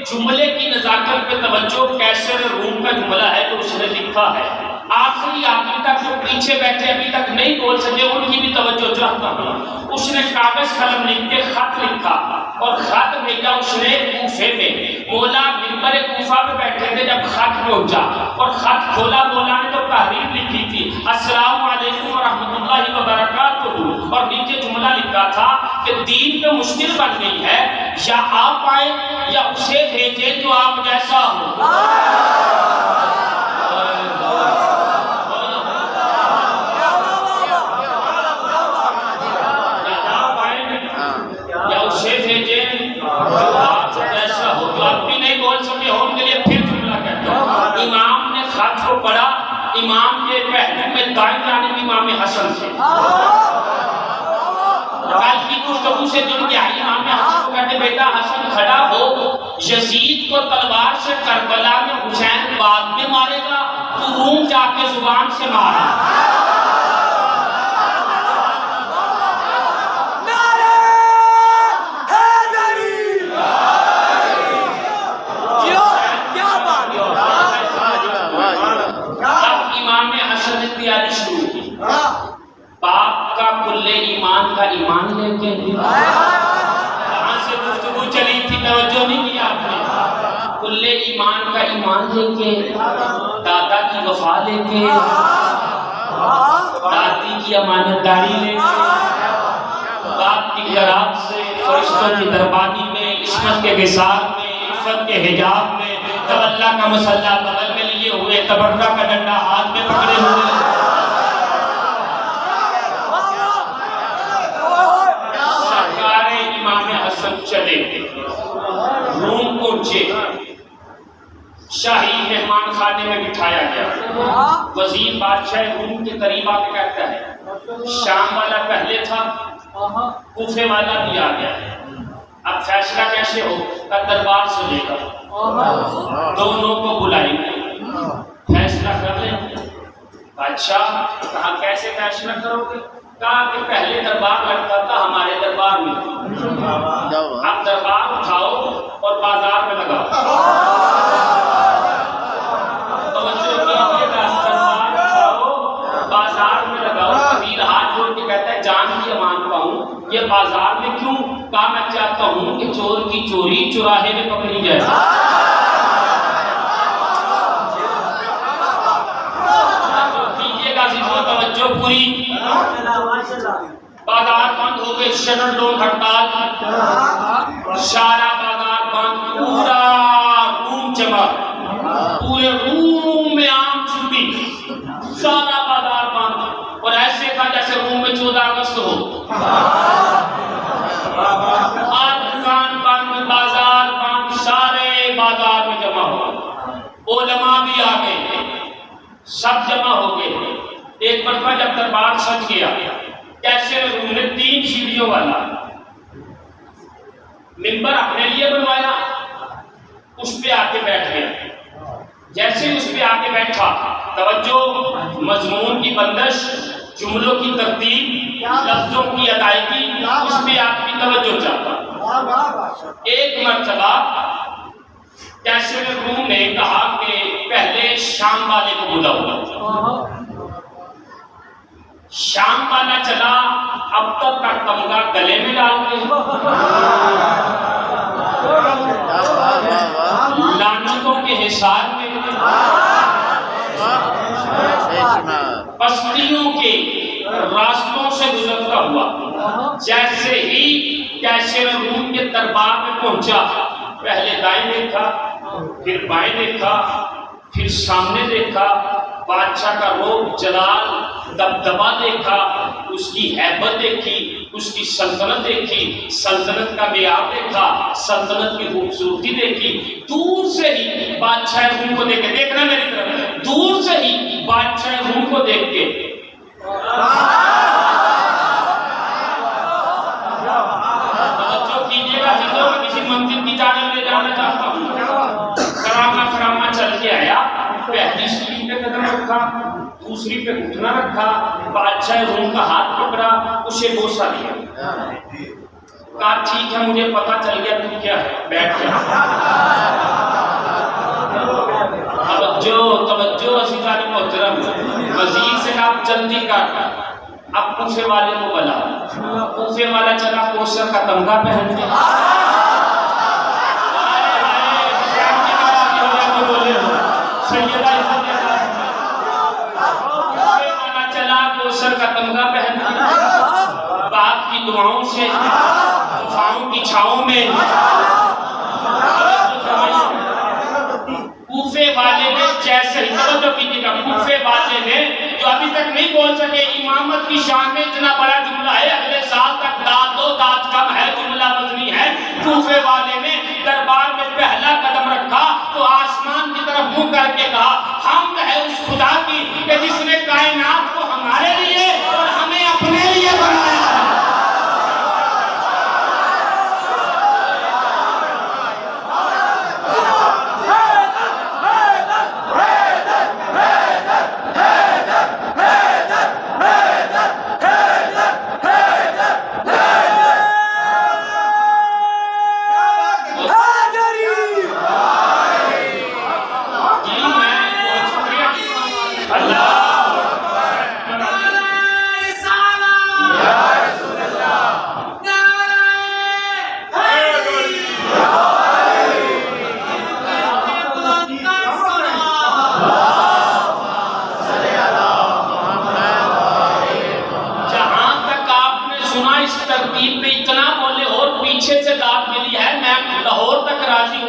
جملے کی نزاکت پہ توجہ. کیسر روم کا جملہ ہے تو اس نے لکھا ہے، آخری تک جو پیچھے بیٹھے ابھی تک نہیں بول سکے ان کی بھی توجہ چاہتا ہوں. اس نے کاغذ قلم لکھ کے خط لکھا اور خط بھیجا اس نے کوفے میں. مولا منبر کوفہ پہ بیٹھے تھے جب خط پہنچا اور خط کھولا، مولا نے تو تحریر لکھی تھی السلام علیکم ورحمۃ اللہ وبرکاتہ، اور نیچے جملہ لکھا تھا کہ دین پہ مشکل بن گئی ہے، یا آپ آئیں یا اسے بھیجیں جو آپ جیسا ہو. امام نے خط کو پڑھا، امام کے پہلو میں دائیں جانب امام حسن تھے. کل کی گفتگو سے جڑ گیا. امام حسن کو کہتے بیٹا حسن کھڑا ہو، یزید کو تلوار سے کربلا میں حسین بعد میں مارے گا، تو روم جا کے زبان سے مارا. تیاری شروع کی. باپ کا کل ایمان کا ایمان لے کے کہاں سے گفتگو چلی تھی، توجہ نہیں کیا آپ نے. کل ایمان کا ایمان لے کے، دادا کی وفا لے کے، دادی کی امانت داری لے کے، باپ کی قرات سے فرشتوں کی دربانی میں، عصمت کے وصال میں، عفت کے حجاب میں، تولا کا مسلح بغل میں لیے ہوئے، تبرہ کا ڈنڈا ہاتھ میں پکڑے ہوئے، سرکار امام حسن چلے روم پہنچے. شاہی مہمان خانے میں بٹھایا گیا. وزیر بادشاہ روم کے قریب آ کے کہتا ہے شام والا پہلے تھا، کوفے والا بھی آ گیا، اب فیصلہ کیسے ہو؟ کا دربار سے لے کر دونوں کو بلائیں گے، فیصلہ کر لیں گے. بادشاہ کہا کیسے فیصلہ کرو گے؟ کہا کہ پہلے دربار لگتا تھا ہمارے دربار میں، اب دربار اٹھاؤ اور بازار میں لگاؤ. دربار اٹھاؤ بازار میں لگاؤ. وزیر ہاتھ جوڑ کے کہتا ہے جان کی امان پاؤں، یہ بازار میں کیوں؟ کہا میں چاہتا ہوں کہ چور کی چوری چوراہے میں پکڑی جائے. توجہ پوری. بازار بند ہو گئے، شٹر ڈاؤن ہڑتال، سارا بازار بند، پورا روم جمع، پورے روم میں عام چھٹی، سارا بازار بند. اور ایسے تھا جیسے روم میں 14 اگست ہو. دکان بند، بازار بند، سارے بازار میں جمع ہو. علماء بھی آ گئے، سب جمع ہو گئے. ایک مرتبہ جب دربار سج گیا، کیسے روم نے 3 سیڑھیوں والا منبر اپنے لیے بنوایا، اس پہ آ کے بیٹھ گیا. جیسے اس پہ آ کے بیٹھا، توجہ، مضمون کی بندش، جملوں کی ترتیب، لفظوں کی ادائیگی، اس پہ آپ کی توجہ چاہتا. ایک مرتبہ کیسے روم نے کہا کہ پہلے شام والے کو بلاؤ. شام والا چلا، اب تک کا تمغہ گلے میں ڈال کے لعنتوں کے حصار میں، بستیوں کے راستوں سے گزرتا ہوا. جیسے ہی کیسر روم کے دربار میں پہنچا، پہلے دائیں دیکھا، پھر بائیں دیکھا، پھر سامنے دیکھا. بادشاہ کا روب، جلال، دبدبا دیکھا، اس کی ہیبت دیکھی، اس کی سلطنت دیکھی، سلطنت کا معیار دیکھا، سلطنت کی خوبصورتی دیکھی. دور سے ہی بادشاہ روم کو دیکھ کے، دیکھنا میری طرف، دور سے ہی بادشاہ روم کو دیکھ کے توجہ کیجیے گا. کسی منزل پہلی سیڑھی پہ قدم رکھا، دوسری پہ گھٹنا رکھا، بادشاہ روم کا ہاتھ پکڑا، اسے بوسہ دیا، کہا ٹھیک ہے مجھے پتا چل گیا تو کیا ہے، بیٹھ جا۔ توجہ عزیزان محترم، وزیر سے آپ جلدی کر، اب کوفے والے کو بلا، کوفے والا چلا کوثر کا تمغہ پہن کے، چلا کوثر کا تمغہ پہن کے، باپ کی دعاؤں سے طوفانوں کی چھاؤں میں کوفے والے نے جیسے ہی توجہ کیجیے گا، کوفے والے نے جو ابھی تک نہیں بول سکے امامت کی شان میں اتنا بڑا جملہ ہے، اگلے سال تک دانت دو دانت کم ہے، جملہ وزنی ہے، کوفے والے نے دربار میں پہلا قدم رکھا تو آسمان کی طرف منہ کر کے کہا حمد ہے اس خدا کی کہ جس نے کائنات کو ہمارے لیے اور ہمیں اپنے لیے بنایا ہے۔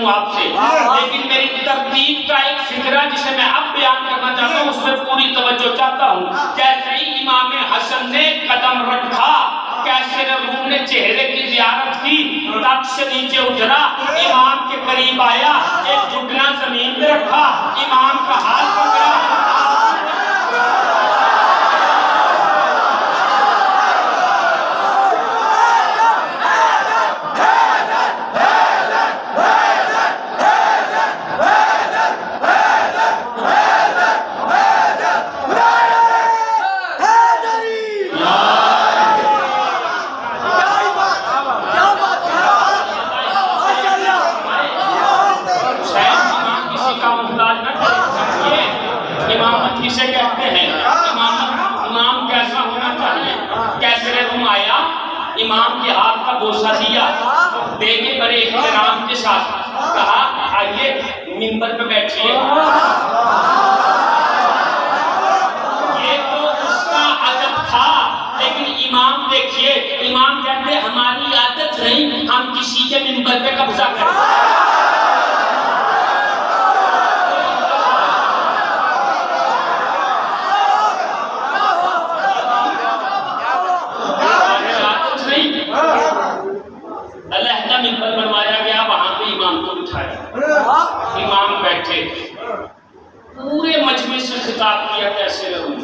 آپ سے لیکن میری ترتیب کا ایک فکرہ جسے میں اب بیان کرنا چاہتا ہوں، اس میں پوری توجہ چاہتا ہوں۔ جیسے ہی امام حسن نے قدم رکھا، کیسر روم نے چہرے کی زیارت کی، تخت سے نیچے اترا، امام کے قریب آیا، ایک گھٹنا زمین پہ رکھا، امام کا ہاتھ پکڑا، امام کے ہاتھ کا بوسہ دیا، دے کے بڑے احترام کے ساتھ کہا آئیے منبر پہ بیٹھیے۔ یہ تو اس کا ادب تھا، لیکن امام دیکھیے، امام کہتے ہیں ہماری عادت نہیں ہم کسی کے منبر پہ قبضہ کریں۔ منبر بنوایا گیا، وہاں پہ امام کو بٹھایا، امام بیٹھے، پورے مجمع سے خطاب کیا کیسے رہوں،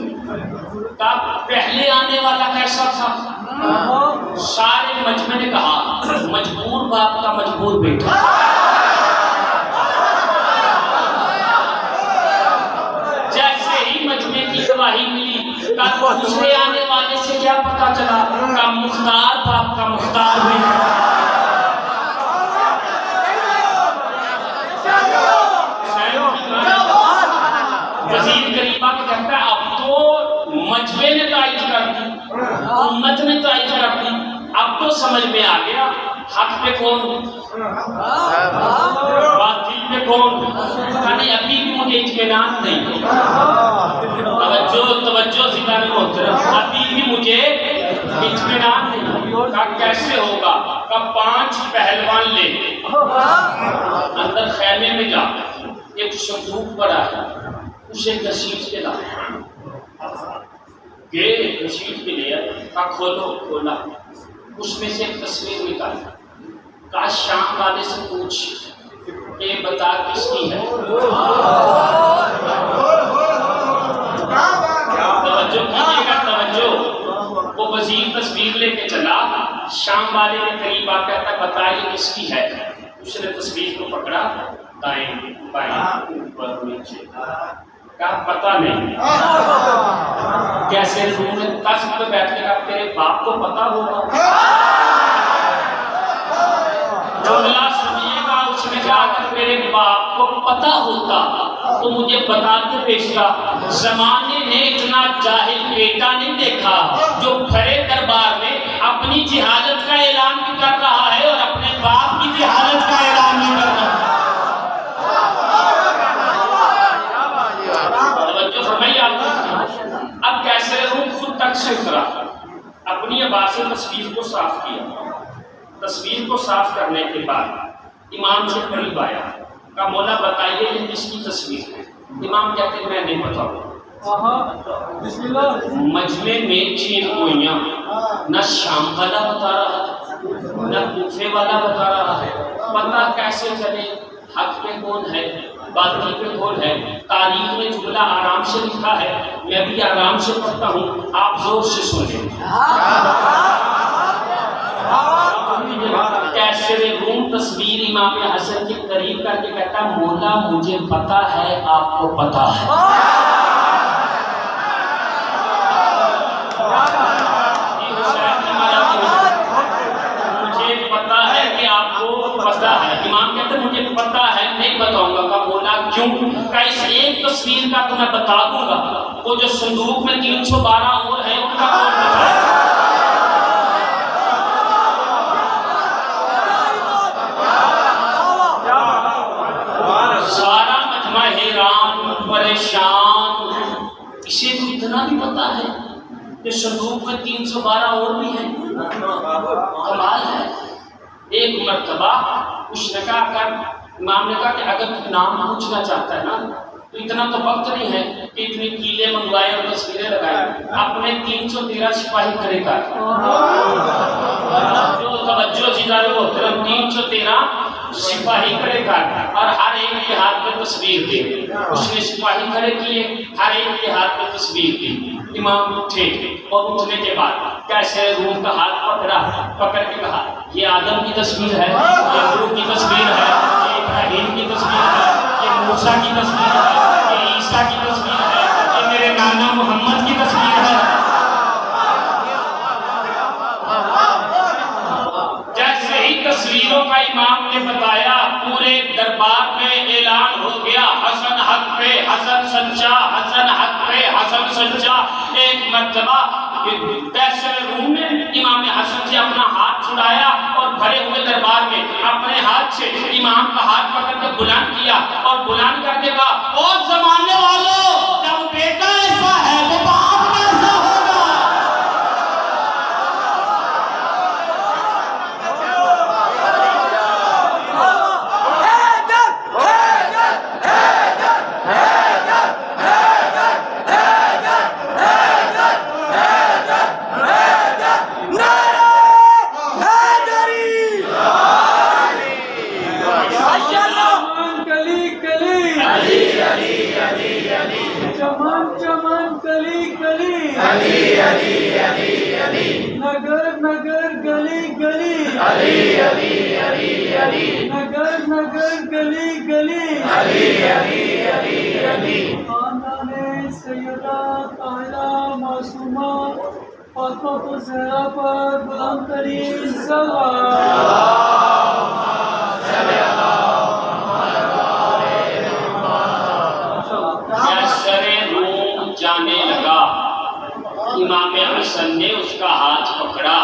پہلے آنے والا کیسا تھا؟ سارے مجمع نے کہا مجبور باپ کا مجبور بیٹا۔ جیسے ہی مجمع کی گواہی ملی، دوسرے آنے والے سے کیا پتا چلا؟ کہ مختار باپ کا مختار بیٹا۔ وزیر غریبہ کو کہتا ہے اب تو مجمع نے تائید کر دی، امت نے تائید کر دی، اب تو سمجھ میں آ گیا حق پہ کون باطل پہ کون، یعنی ابھی بھی مجھے اطمینان نہیں، توجہ زیادہ محترم، ابھی بھی مجھے اطمینان نہیں، کیسے ہوگا؟ کہ 5 پہلوان لے اندر خیمے میں جا، ایک صندوق پڑا ہے اسے گھسیٹ کے لا، یہ گھسیٹ کے لیا، کہا کھولا، اس میں سے ایک تصویر نکالا، کہا شام والے سے پوچھ یہ بتا کس کی ہے؟ توجہ کیجیے گا، توجہ۔ وہ وزیر تصویر لے کے چلا، شام والے کے قریب آ کر بتائیے کس کی ہے؟ اس نے تصویر کو پکڑا، دائیں بائیں اوپر نیچے کا پتہ نہیں. کیسے روم میں تخت پہ بیٹھ کے کہا تیرے باپ کو پتہ ہوگا. جملہ سنیے گا, اس نے کہا کہ میرے باپ کو پتہ ہوتا تو مجھے بتا کے بھیجتا. زمانے نے اتنا جاہل بیٹا نہیں دیکھا جو کھڑے دربار میں اپنی جہالت کا اعلان بھی کر رہا ہے اور اپنے باپ کی جہالت کا اعلان بھی کر رہا ہے. اب کیسے روم خود تک سے اترا, اپنی آواز سے تصویر کو صاف کیا. تصویر کو صاف کرنے کے بعد امام سے قریب آیا, کہا مولا بتائیے کہ کس کی تصویر ہے. امام کہتے ہیں میں نہیں بتاؤں. مجمع میں 6 کوئیاں, نہ شام والا بتا رہا ہے نہ کوفے والا بتا رہا ہے. پتہ کیسے چلے حق پہ کون ہے باطل پہ کون ہے؟ تاریخ میں جملہ آرام سے لکھا ہے, میں بھی آرام سے پڑھتا ہوں, آپ زور سے سنیں. کیسے روم تصویر امام حسن کے قریب کر کے کہتا مولا مجھے پتا ہے آپ کو پتا ہے. مجھے پتا ہے کہ آپ کو پتا ہے. امام کہتے مجھے پتا ہے نہیں بتاؤں گا. کہا مولا کیوں؟ کہ اس ایک تصویر کا تو میں بتا دوں گا, وہ جو صندوق میں 312 اور ہیں ان کا کون پتا ہے. سارا مجمع حیران پریشان. اسے تو اتنا بھی پتا ہے کہ صندوق میں 312 اور بھی ہیں. کمال ہے. ایک مرتبہ کچھ نے کہا کر امام نے کہا کہ اگر تو نام پوچھنا چاہتا ہے نا تو اتنا تو وقت نہیں ہے کہ اتنی کیلے منگوائے اور تصویریں لگائے. اپنے 313 سپاہی کھڑے کر, جو توجہ سیدھارے محترم 313 سپاہی کھڑے کر اور ہر ایک کے ہاتھ میں تصویر دی. اس نے سپاہی کھڑے کیے, ہر ایک کے ہاتھ میں تصویر دی. امام اٹھے اور اٹھنے کے بعد کیسے روم کا ہاتھ پکڑا, پکڑ کے کہا یہ آدم کی تصویر ہے, یہ نوح کی تصویر ہے, یہ ابراہیم کی تصویر ہے, یہ موسیٰ کی تصویر ہے, یہ عیسیٰ کی تصویر ہے, یہ میرے نانا محمد کی تصویر ہے. جیسے ہی تصویروں کا امام نے بتایا پورے دربار میں اعلان ہو گیا حسن حق پہ حسن سچا, حسن حق پہ حسن سچا. ایک مرتبہ کیسر روم نے امام حسن سے اپنا ہاتھ چھڑایا اور بھرے ہوئے دربار میں اپنے ہاتھ سے امام کا ہاتھ پکڑ کے بلند کیا اور بلند کر کے کہا اور زمانے والوں جب بیٹا ایسا ہے تو باپ ایسا ہوگا. نگر نگر گلی گلی علی علی علی علی, نگر نگر گلی گلی علی علی علی علی. خاندان سیدہ طاہرہ معصومہ فاطمہ الزہرا پر بلند ترین صلوات. جانے لگا. امام حسن نے اس کا ہاتھ پکڑا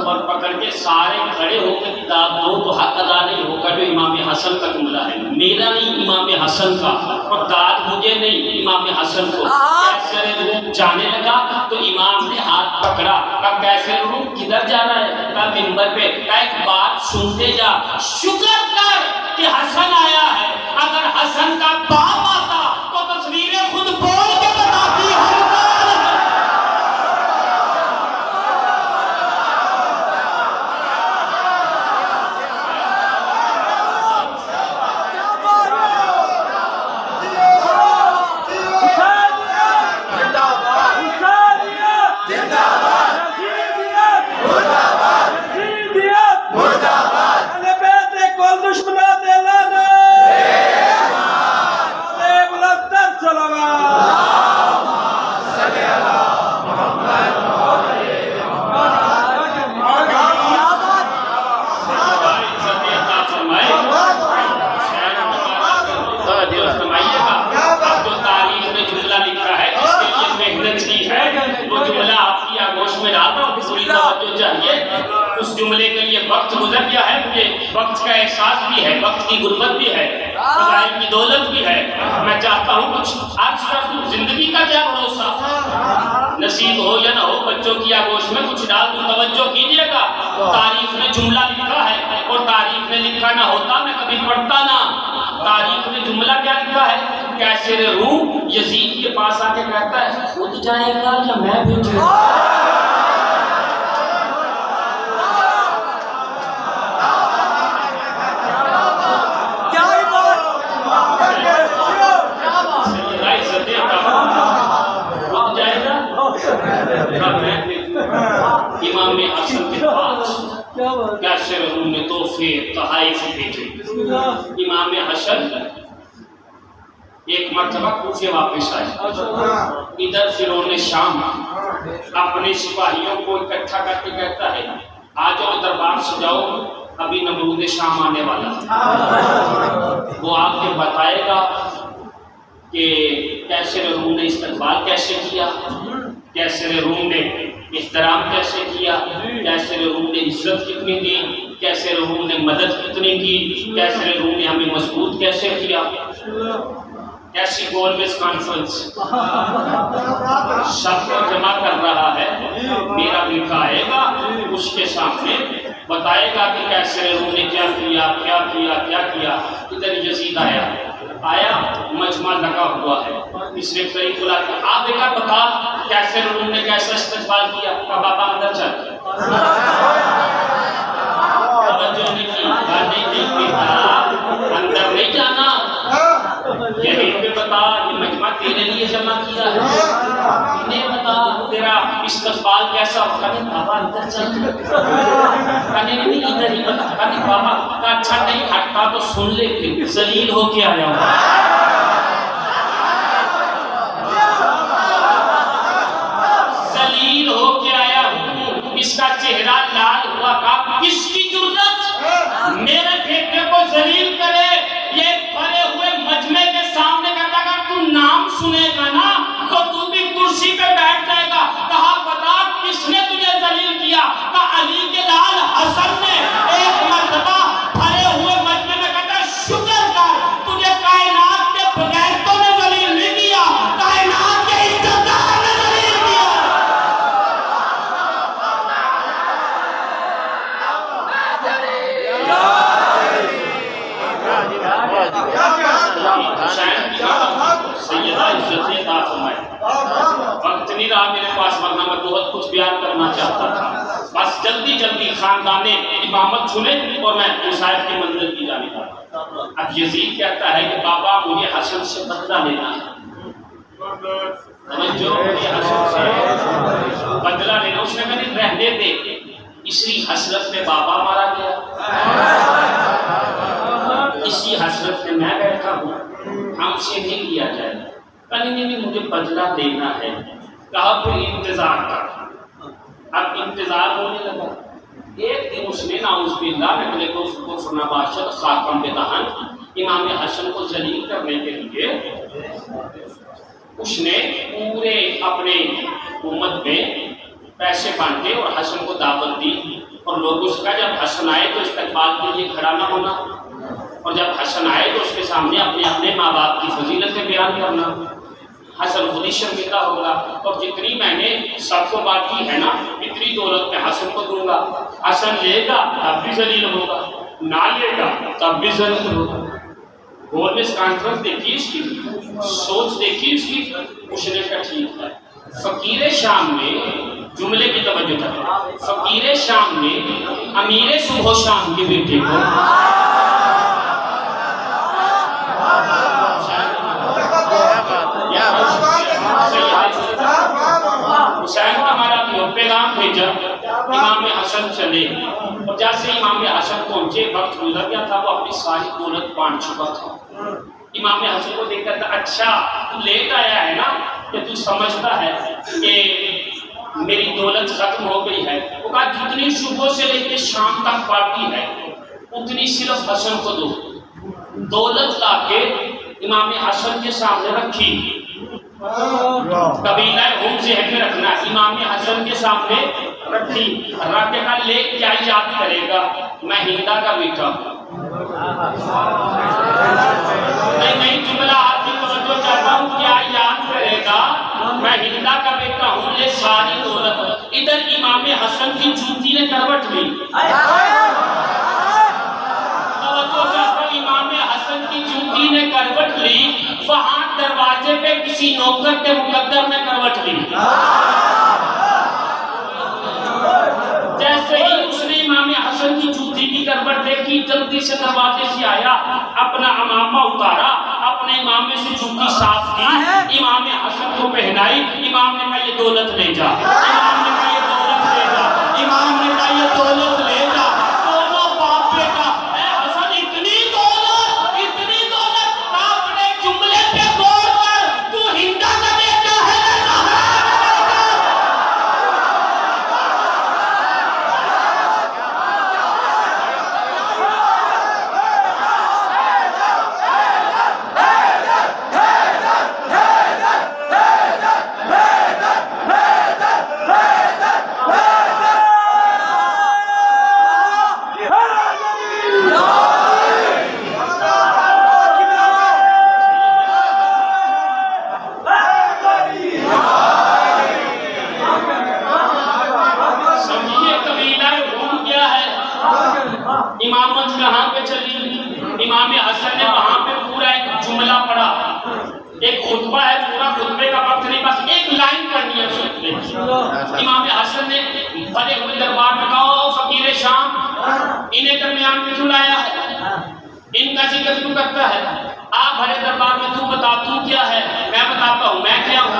اور پکڑ کے سارے کھڑے ہو کے کتاب دو تو حق ادا نہیں ہوگا جو امام حسن کا جملہ ہے, میرا نہیں امام حسن کا, اور داد مجھے نہیں امام حسن کو. کیسے روم جانے لگا تو امام نے ہاتھ پکڑا. کہا کیسے روم کدھر جا رہا ہے؟ کہا منبر پہ. کہا ایک بات سنتے جا, شکر کر کہ حسن آیا ہے, اگر حسن کا باپ آتا تو تصویریں خود بول کے بتاتی ہے. دشمنات وقت گزر گیا ہے، مجھے وقت کا احساس بھی ہے، وقت کی غربت بھی ہے، فضائل کی دولت بھی ہے، میں چاہتا ہوں کچھ عرض کر دوں۔ زندگی کا کیا بھروسہ، نصیب ہو یا نہ ہو، بچوں کی آگوش میں کچھ ڈال دوں، توجہ کیجیے گا۔ تاریخ نے جملہ لکھا ہے، اور تاریخ نے لکھا نہ ہوتا میں کبھی پڑھتا نہ۔ تاریخ نے جملہ کیا لکھا ہے؟ کیسر روم یزید کے پاس آ کے کہتا ہے خود جائے گا یا میں بھیجوں گا؟ امام حسن کے پاس کیسر روم نے تحفے تحائف بھیجے۔ امام حسن ایک مرتبہ کوفے واپس آئے، ادھر فرعون شام اپنے سپاہیوں کو اکٹھا کر کے کہتا ہے آ جاؤ دربار سجاؤ، ابھی نمرود شام آنے والا ہے، وہ آ کے بتائے گا کہ کیسر روم نے استقبال کیسے کیا، کیسر روم نے احترام کیسے کیا، کیسر روم نے عزت کتنی دی، کیسر روم نے مدد کتنی کی، کیسر روم نے ہمیں مضبوط کیسے کیا۔ ایسی گول بیس کانفرنس سب کو جمع کر رہا ہے، میرا بیٹا آئے گا، اس کے سامنے بتائے گا کہ کیسر روم نے کیا کیا کیا کیا کیا کیا۔ ادھر یزید آیا مجمع لگا ہوا ہے، اس نے قریب بلا کہ آپ بیٹا بتا کیسر روم نے کیسا استقبال کیا؟ کہا بابا اندر چل۔ توجہ نہیں کی، نہیں بیٹا اندر نہیں جانا، یہیں پہ بتا یہ مجمع تیرے لیے جمع کیا ہے، انہیں بتا تیرا استقبال کیسا ہوتا ہے؟ بابا اندر چل۔ نہیں ادھر ہی بتا۔ کہا بابا کا اچھا نہیں ہٹتا تو سن لے، پھر ذلیل ہو کے آیا ہوں، ذلیل ہو کے آیا ہوں۔ اس کا چہرہ لال ہوا، کہا کس کی جرأت میرے بیٹے کو ذلیل کرے؟ یہ بھرے ہوئے مجمع کے سامنے کہتا کہ تو نام سنے گا نا تو تو بھی کرسی پہ بیٹھ جائے گا۔ کہا بتا کس نے تجھے ذلیل کیا؟ کہا علی کے لال حسن نے۔ ایک مرتبہ بھرے ہوئے مجمع میں کہتا شکر کر تجھے کائنات کے بغیرتوں نے ذلیل نہیں کیا، کائنات کے عزتدار نے ذلیل کیا۔ سیدہ عزت عطا فرمائے۔ وقت نہیں رہا میرے پاس، ورنہ میں بہت کچھ بیان کرنا چاہتا تھا، بس جلدی جلدی خاندان امامت سنے اور میں مصائب کی منزل کی جانب آتا۔ اب یزید کہتا ہے کہ بابا مجھے حسن سے بدلہ لینا ہے، جو مجھے حسن سے بدلہ لینا۔ اس نے کہا نہیں رہنے دے، اسی حسرت میں بابا مارا گیا، اسی حسرت میں میں بیٹھا ہوں، ہم سے نہیں کیا جائے۔ نہیں مجھے بدلہ دینا ہے۔ کہا پھر انتظار کر۔ اب انتظار ہونے لگا۔ ایک دن اس نے نعوذ باللہ نقل کفر نباشد خاتم بدہن امام حسن کو ذلیل کرنے کے لیے اس نے پورے اپنے امت میں پیسے بانٹے اور حسن کو دعوت دی، اور لوگوں سے کہا جب حسن آئے تو استقبال کے لیے کھڑا نہ ہونا، اور جب حسن آئے تو اس کے سامنے اپنے اپنے ماں باپ کی فضیلتیں بیان کرنا۔ حسن خود ہی شرمندہ ہوگا، اور جتنی میں نے سب کو بانٹی ہے نا اتنی دولت میں حسن کو دوں گا۔ حسن لے گا تب بھی ذلیل ہوگا، نہ لے گا تب بھی ذلیل ہوگا۔ گول میں کانفرنس دیکھی اس کی، سوچ دیکھی اس کی۔ اس نے کہا ٹھیک ہے۔ فقیر شام میں جملے کی توجہ کریں، فقیر شام نے امیر صبح و شام کے بیٹے کو حسین کا ہمارا پیغام بھیجا، امام حسن چلے، اور جیسے امام حسن پہنچے وقت گزر گیا تھا، وہ اپنی ساری دولت بانٹ چکا تھا۔ امام حسن کو دیکھ کر کہا اچھا تو لیٹ آیا ہے نا کہ تو سمجھتا ہے کہ میری دولت ختم ہو گئی ہے۔ وہ کہا جتنی صبح سے لے کے شام تک پارٹی ہے اتنی صرف حسن کو دو۔ دولت لا کے امام حسن کے سامنے رکھی، قبیلہ ہم ذہن میں رکھنا، امام حسن کے سامنے رکھی رکھ کا لے کیا یاد کرے گا؟ میں ہندا کا بیٹا ہوں۔ نہیں جملہ آپ کی توجہ چاہتا ہوں، کیا یاد کرے گا؟ میں ہندا کا بیٹا ہوں، لے ساری دولت۔ ادھر امام حسن کی جوتی نے کروٹ لی، امام حسن کی جوتی نے کروٹ لی، وہاں دروازے پہ کسی نوکر کے مقدر نے کروٹ لی۔ جیسے ہی اس نے امام حسن کی جوتی کی کروٹ دیکھی، جلدی سے دروازے سے آیا، اپنا امامہ اتارا، اپنے امامے سے جوتی صاف کی، امام حسن کو پہنائی۔ امام نے کہا یہ دولت لے جا، امام نے کہا یہ دولت لے جا، امام نے کہا یہ دولت لے جا۔ دونوں باپ بیٹا، اے حسن اتنی دولت اپنے جملے پہ غور کر، تو ہندا کا بیٹا ہے نا امامت کہاں پہ چلی؟ امام حسن نے وہاں پہ پورا ایک جملہ پڑھا، ایک خطبہ ہے، پورا خطبے کا وقت نہیں، بس ایک لائن پڑھنی ہے اس خطبے کی۔ امام حسن نے بھرے ہوئے دربار میں کہا، او فقیر شام، انہیں درمیان میں کیوں لایا ہے؟ ان کا ذکر کیوں کرتا ہے؟ آپ بھرے دربار میں تو بتا تو کیا ہے؟ میں بتاتا ہوں میں کیا ہوں۔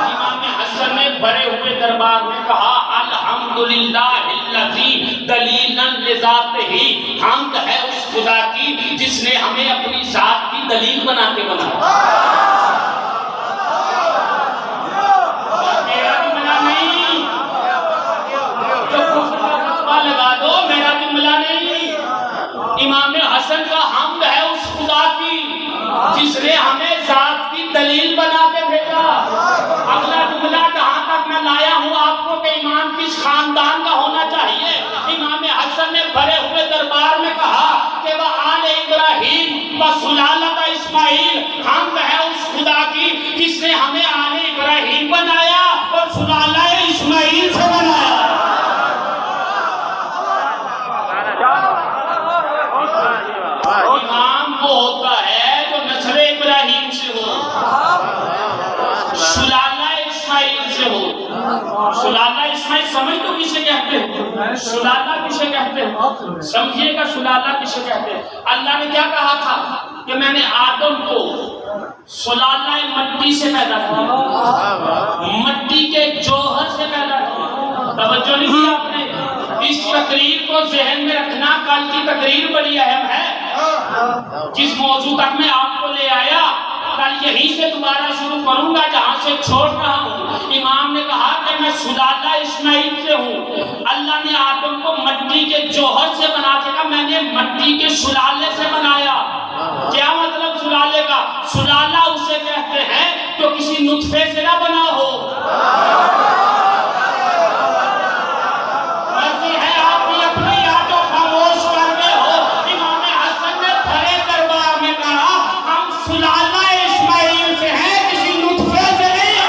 امام حسن نے بھرے ہوئے دربار میں کہا، الحمدللہ الذی دلیلا لذاتہ، حمد ہے اس خدا کی جس نے ہمیں اپنی ذات کی دلیل بنا کے بنایا۔ میرا جملہ نہیں، جو کفر کا فتویٰ لگا دو، میرا جملہ نہیں۔ امام حسن کا حمد ہے اس خدا کی جس نے ہمیں ذات کی دلیل بنا کے بھیجا۔ اگلا جملہ جہاں تک میں لایا ہوں آپ کو کہ ایمان کس خاندان کا ہونا چاہیے، امام حسن نے بھرے ہوئے دربار میں کہا کہ وہ آل ابراہیم و سلالت اسماعیل، حمد ہے اس خدا کی جس نے ہمیں آل ابراہیم بنایا اور سلالہ اسماعیل سے بنایا۔ امام وہ ہوتا ہے جو نسل ابراہیم سے ہو، سلالہ اسماعیل سے ہو۔ سلالہ اسماعیل سمجھ تو کسے کہتے ہیں؟ سلالہ کسے کہتے ہیں؟ سمجھیے گا سلالہ کسے کہتے ہیں؟ اللہ نے کیا کہا تھا کہ میں نے آدم کو سلالہ مٹی سے پیدا کیا، مٹی کے جوہر سے پیدا کیا۔ توجہ نہیں کی آپ نے؟ اس تقریر کو ذہن میں رکھنا، کل کی تقریر بڑی اہم ہے۔ جس موضوع تک میں آپ کو لے آیا، کل یہیں سے دوبارہ شروع کروں گا جہاں سے چھوڑ رہا ہوں۔ امام نے کہا کہ میں سلالہ اسماعیل سے ہوں۔ اللہ نے آدم کو مٹی کے جوہر سے بنا کے کہا میں نے مٹی کے سلالے سے بنایا۔ کیا مطلب سلالے کا؟ سلالہ اسے کہتے ہیں جو کسی نطفے سے نہ بنا ہو۔ مرضی ہے آپ کی اپنی، یا تو خاموش کر گئے ہو۔ امام حسن نے بھرے دربار میں کہا ہم سلالہ اسماعیل سے ہیں، کسی نطفے سے نہیں۔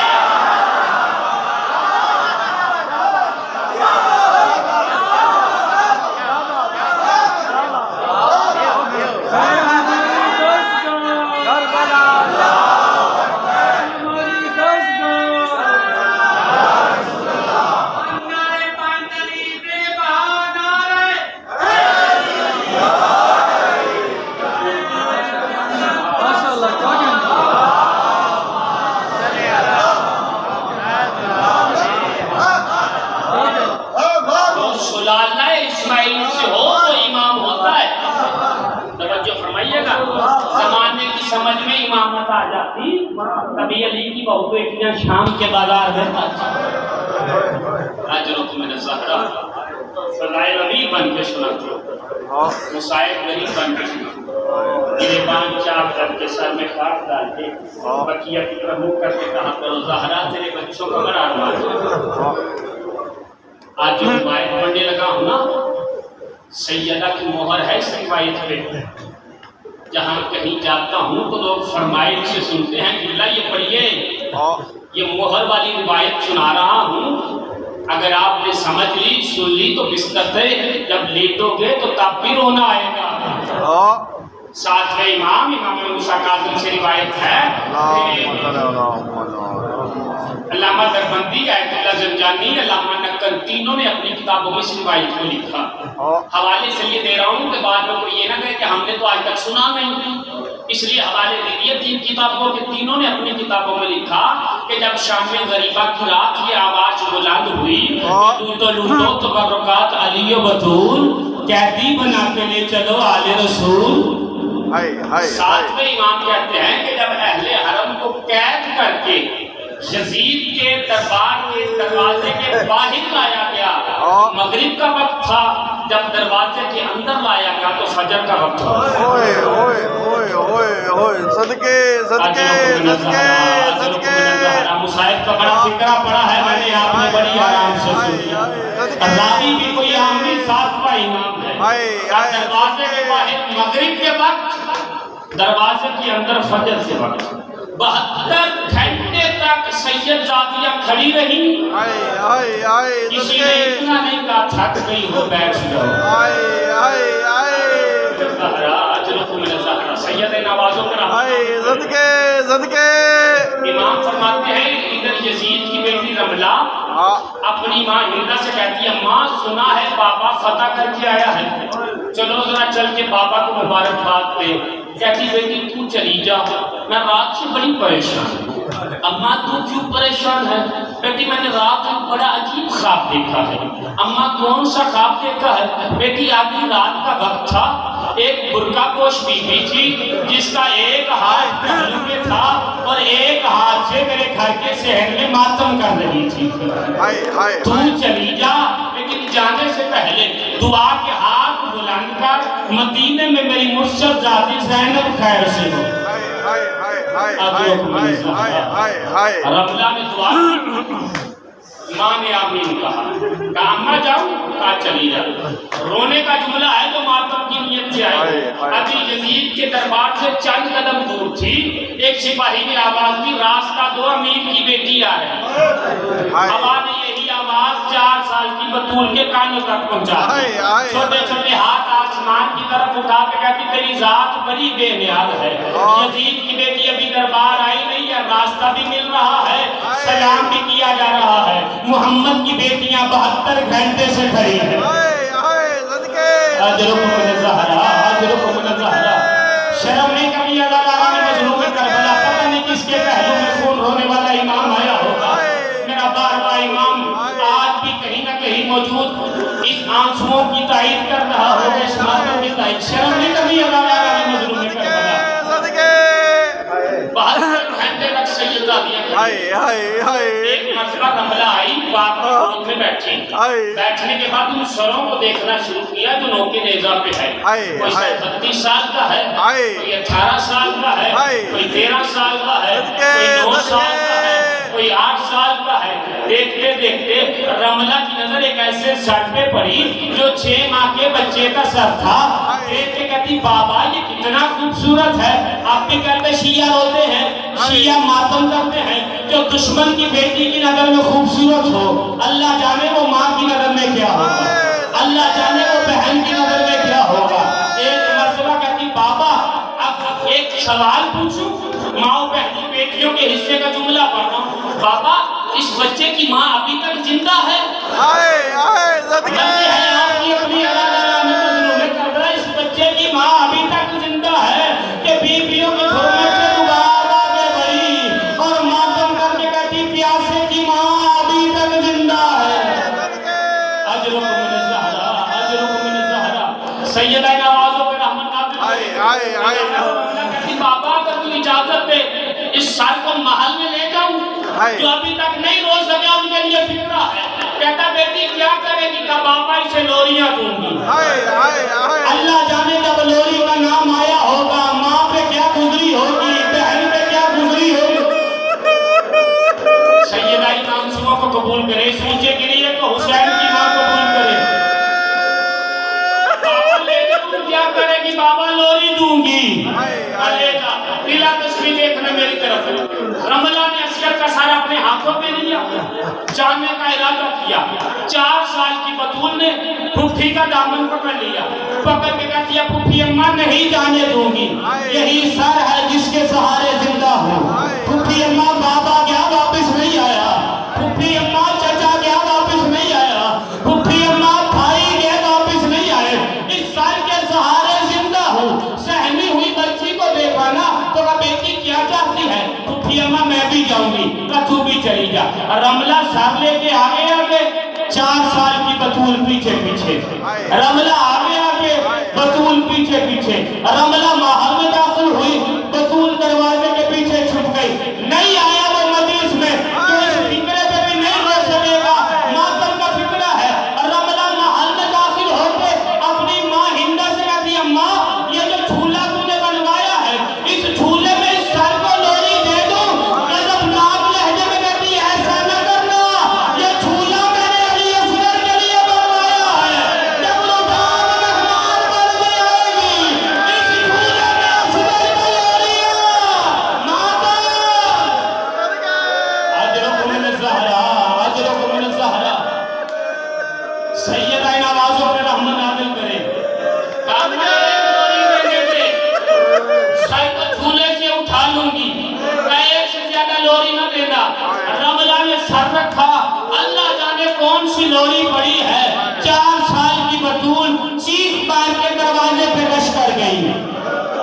زمانے کی سمجھ میں امامت آ جاتی، کبھی علی کی بہو بیٹیاں شام کے بازار میں اجرت من الزہرا فضائل غریب بن کے سنا کرو، مصائب غریب بن کے سنا کرو، گریبان چاپ کر کے سر میں خاک ڈال کے بقیہ کی طرح منہ کر کے کہا کرو زہرا تیرے بچوں کا بڑا ارمان۔ آج جو روایت پڑھنے لگا ہوں نا، سیدہ کی مہر ہے اس روایت پہ، جہاں کہیں جاتا ہوں تو لوگ فرمائش سے سنتے ہیں کہ اللہ یہ پڑھیے، یہ مہر والی روایت سنا رہا ہوں، اگر آپ نے سمجھ لی سن لی تو بستر سے جب لیٹو گے تو تب بھی رونا آئے گا۔ ساتھ امام موسیٰ کاظم سے روایت ہے، علامہ دربندی، آیت اللہ زنجانی، علامہ نقل، تینوں نے اپنی کتابوں میں اس روایت کو لکھا۔ حوالے سے یہ دے رہا ہوں کہ بعد میں کوئی یہ نہ کہے کہ ہم نے تو آج تک سنا نہیں، اس لیے حوالے دے دیے تین کتابوں کے، تینوں نے اپنی کتابوں میں لکھا کہ جب شام غریبہ کی رات یہ آواز بلند ہوئی، لوٹو لوٹو تبرکات علی و بطول، قیدی بنا کے لے چلو آل رسول۔ ساتویں امام کہتے ہیں کہ جب اہل حرم کو قید کر کے یزید کے دربار کے دروازے کے باہر لایا گیا، مغرب کا وقت تھا، جب دروازے کے اندر لایا گیا تو فجر کا وقت تھا۔ صدقے صدقے صدقے صدقے، مصائب کا بڑا فکرہ پڑا ہے میں نے، آپ نے بڑی آرام سے سنی، راوی بھی کوئی عام نہیں، ساتواں امام ہے۔ دروازے کے باہر مغرب کے وقت، دروازے کے اندر فجر کے وقت، 72 گھنٹے تک سید زادیہ کھڑی رہی، کسی نے اتنا نہیں کہا تھک گئی ہو بیٹھ جاؤ۔ سید نوازوں پر صدقے صدقے، امام فرماتے ہیں ادھر یزید کی بیٹی رملہ اپنی ماں ہندہ سے کہتی ہے ماں سنا ہے بابا فتح کر کے آیا ہے، چلو ذرا چل کے بابا کو مبارکباد دے۔ کہتی بیٹی تو چلی جا، میں رات سے بڑی پریشان ہوں۔ اماں تو کیوں پریشان ہے؟ بیٹی میں نے رات میں بڑا عجیب خواب دیکھا ہے۔ اماں کون سا خواب دیکھا ہے؟ بیٹی آدھی رات کا وقت تھا، ایک برقع پوش بیوی تھی جس کا ایک ہاتھ پہلو میں تھا اور ایک ہاتھ سے میرے گھر کے صحن میں ماتم کر رہی تھی۔ تو چلی جا، لیکن جانے سے پہلے دعا کے ہاتھ بلند کر مدینے میں میری مرشد ذاتی زینب خیر سے ہو۔ رملہ نے دعا کی، ماں نے آمین کہا اماں جاؤں، کہا چلی جا۔ رونے کا جملہ ہے جو ماتم کی نیت سے آئے۔ ابھی یزید کے دربار سے چند قدم دور تھی، ایک سپاہی نے آواز دی راستہ دو امیر کی بیٹی آ رہی۔ ہوا نے یہی آواز 4 سال کی بطول کے کانوں تک پہنچا دی۔ چھوٹے چھوٹے ہاتھ آسمان کی طرف اٹھا کے کہتی تیری ذات بڑی بے نیاز ہے۔ یزید کی بیٹی ابھی دربار آئی نہیں ہے، راستہ بھی مل رہا ہے، سلام بھی کیا جا رہا ہے، محمد کی بیٹیاں 72 گھنٹے سے کھڑی ہیں۔ اجرکم من زہرا، اجرکم من زہرا، شرم نہیں کبھی اللہ تعالیٰ نے مظلوم کربلا، پتہ نہیں کس کے پہلو میں خون رونے والا امام آیا ہوگا۔ میرا بارہواں امام آج بھی کہیں نہ کہیں موجود اس آنسوؤں کی تائید کر رہا ہوگا، اس ماتم کی تائید۔ شرم نہیں کبھی اللہ تعالیٰ نے مظلوم کربلا، 72 گھنٹے تک سید زادیہ کھڑی۔ ایک مرتبہ رملہ آئی، باپ کی گود میں بیٹھی، بیٹھنے کے بعد ان سروں کو دیکھنا شروع کیا جو نوکے نیزہ پہ ہے۔ کوئی 32 سال کا ہے، کوئی 18 سال کا ہے، کوئی 13 سال کا ہے، کوئی 9 سال کا ہے، کوئی 8 سال کا ہے۔ دیکھتے دیکھتے رملہ کی نظر ایک ایسے سر پہ پڑی جو 6 ماہ کے بچے کا سر تھا۔ دیکھ کے کہتی بابا یہ کتنا خوبصورت ہے۔ آپ بھی کہتے شیعہ روتے ہیں، شیعہ ماتم کرتے ہیں، جو دشمن کی بیٹی کی نظر میں خوبصورت ہو، اللہ جانے وہ ماں کی نظر میں کیا ہوگا، اللہ جانے وہ بہن کی نظر میں کیا ہوگا۔ ایک مرتبہ کہتی بابا اب ایک سوال پوچھوں، ماں بہنوں بیٹیوں کے حصے کا جملہ پڑھ رہا ہوں۔ بابا اس بچے کی ماں ابھی تک زندہ ہے؟ اس بچے کی ماں ابھی تک زندہ ہے کہ بیویوں کے گھر میں سے دوبارہ آگے بڑھی اور ماتم کر کے کہتی پیاسے کی ماں ابھی تک زندہ ہے۔ اجرکم من زہرا، اجرکم من زہرا، سیدہ نوازوں پہ رحمت کہتی بابا اگر تو اجازت دے اس سال کو محل میں لے جاؤں، جو ابھی تک نہیں رو سکے ان کے لیے فکرہ ہے۔ کہتا بیٹی کیا کرے گی؟ کہا بابا اسے لوریاں دوں گی۔ اللہ جانے جب لوری کا نام آیا ہوگا ماں پہ کیا گزری ہوگی، بہن پہ کیا گزری ہوگی۔ سیدہ امام صبح کو قبول کرے، اس اونچے گری ہے تو حسین کی ماں قبول کرے۔ بابا لے جاؤں کیا کرے گی؟ بابا لوری دوں گی۔ لے جا، نیلا تشبیح دیکھنا میری طرف۔ رملہ نے عسکر کا سارا اپنے ہاتھوں پہ لیا، جاننے کا ارادہ کیا۔ 4 سال کی بطول نے پھپھی کا دامن پکڑ لیا، پکڑ کے کہتی ہے پھپھی اماں نہیں جانے دوں گی، یہی سر ہے جس کے سہارے زندہ ہوں۔ پھپھی اماں بابا گیا واپس نہیں آیا، پھپھی اماں چچا گیا واپس نہیں آیا، پھپھی اماں بھائی گئے واپس نہیں آئے، اس سر کے سہارے زندہ ہوں۔ سہمی ہوئی بچی کو دیکھا نا تو کہا بیٹی کیا چاہتی ہے؟ پھپھی اماں میں بھی جاؤں گی، کہا تو بھی چلی جا۔ رملہ سر لے کے آگے آگے، 4 سال کی بطول پیچھے پیچھے، رملہ آگے آگے، بطول پیچھے پیچھے۔ رملہ محل میں داخل ہوئی، بطول دروازے کے پیچھے چھپ گئی۔ نہیں آیا وہ مجلس میں جو اس فکرے پہ بھی نہیں رہ سکے گا، ماتم کا فکرہ ہے۔ رملہ محل میں داخل ہو کے اپنی ماں ہندہ سے کہتی ہے ماں یہ جو جھولا تو نے بنوایا ہے اس جھولے میں اس سر کو لوری دے دوں؟ غضبناک لہجے میں کہتی ہے ایسا نہ کرنا، یہ جھولا میں نے علی اصغر کے لیے بنوایا ہے، جب لوٹان مہمان بن کے آئے گی اس جھولے میں اصغر کا لوریاں ماتا۔ اجرکم من الزہرا، اجرکم من الزہرا۔ سیدہ ان آوازوں پہ رحمت نازل کرے۔ کہا میں ایک لوری دے دے، سر کو جھولے سے اٹھا لوں گی، کہا ایک سے زیادہ لوری نہ دینا۔ رملہ نے سر رکھا، اللہ جانے کون سی لوری پڑی ہے۔ 4 سال کی بطول چیخ مار کے دروازے پہ رش کر گئی۔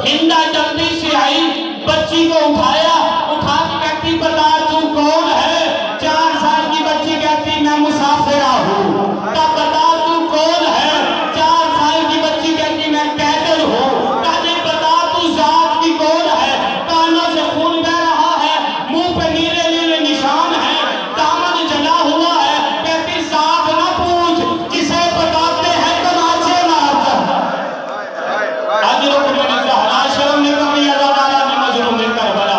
ہندہ جلدی سے آئی، بچی کو اٹھایا، اٹھا کے کہتی بتا تو کون ہے؟ 4 سال کی بچی کہتی میں مسافرہ ہوں۔ کہا بتا تو کون ہے؟ 4 سال کی بچی کہتی میں قیدر ہوں۔ کہا نہیں بتا تو ذات کی کون ہے؟ کانوں سے خون بہ رہا ہے، منہ پہ نیلے نیلے نشان ہیں، دامن جلا ہوا ہے۔ کہتی ذات نہ پوچھ، جسے بتاتے ہیں تماچے مارتا۔ اجرکم من الزہرا، شرم نے کمی عزادارہ نے مظلوم کربلا۔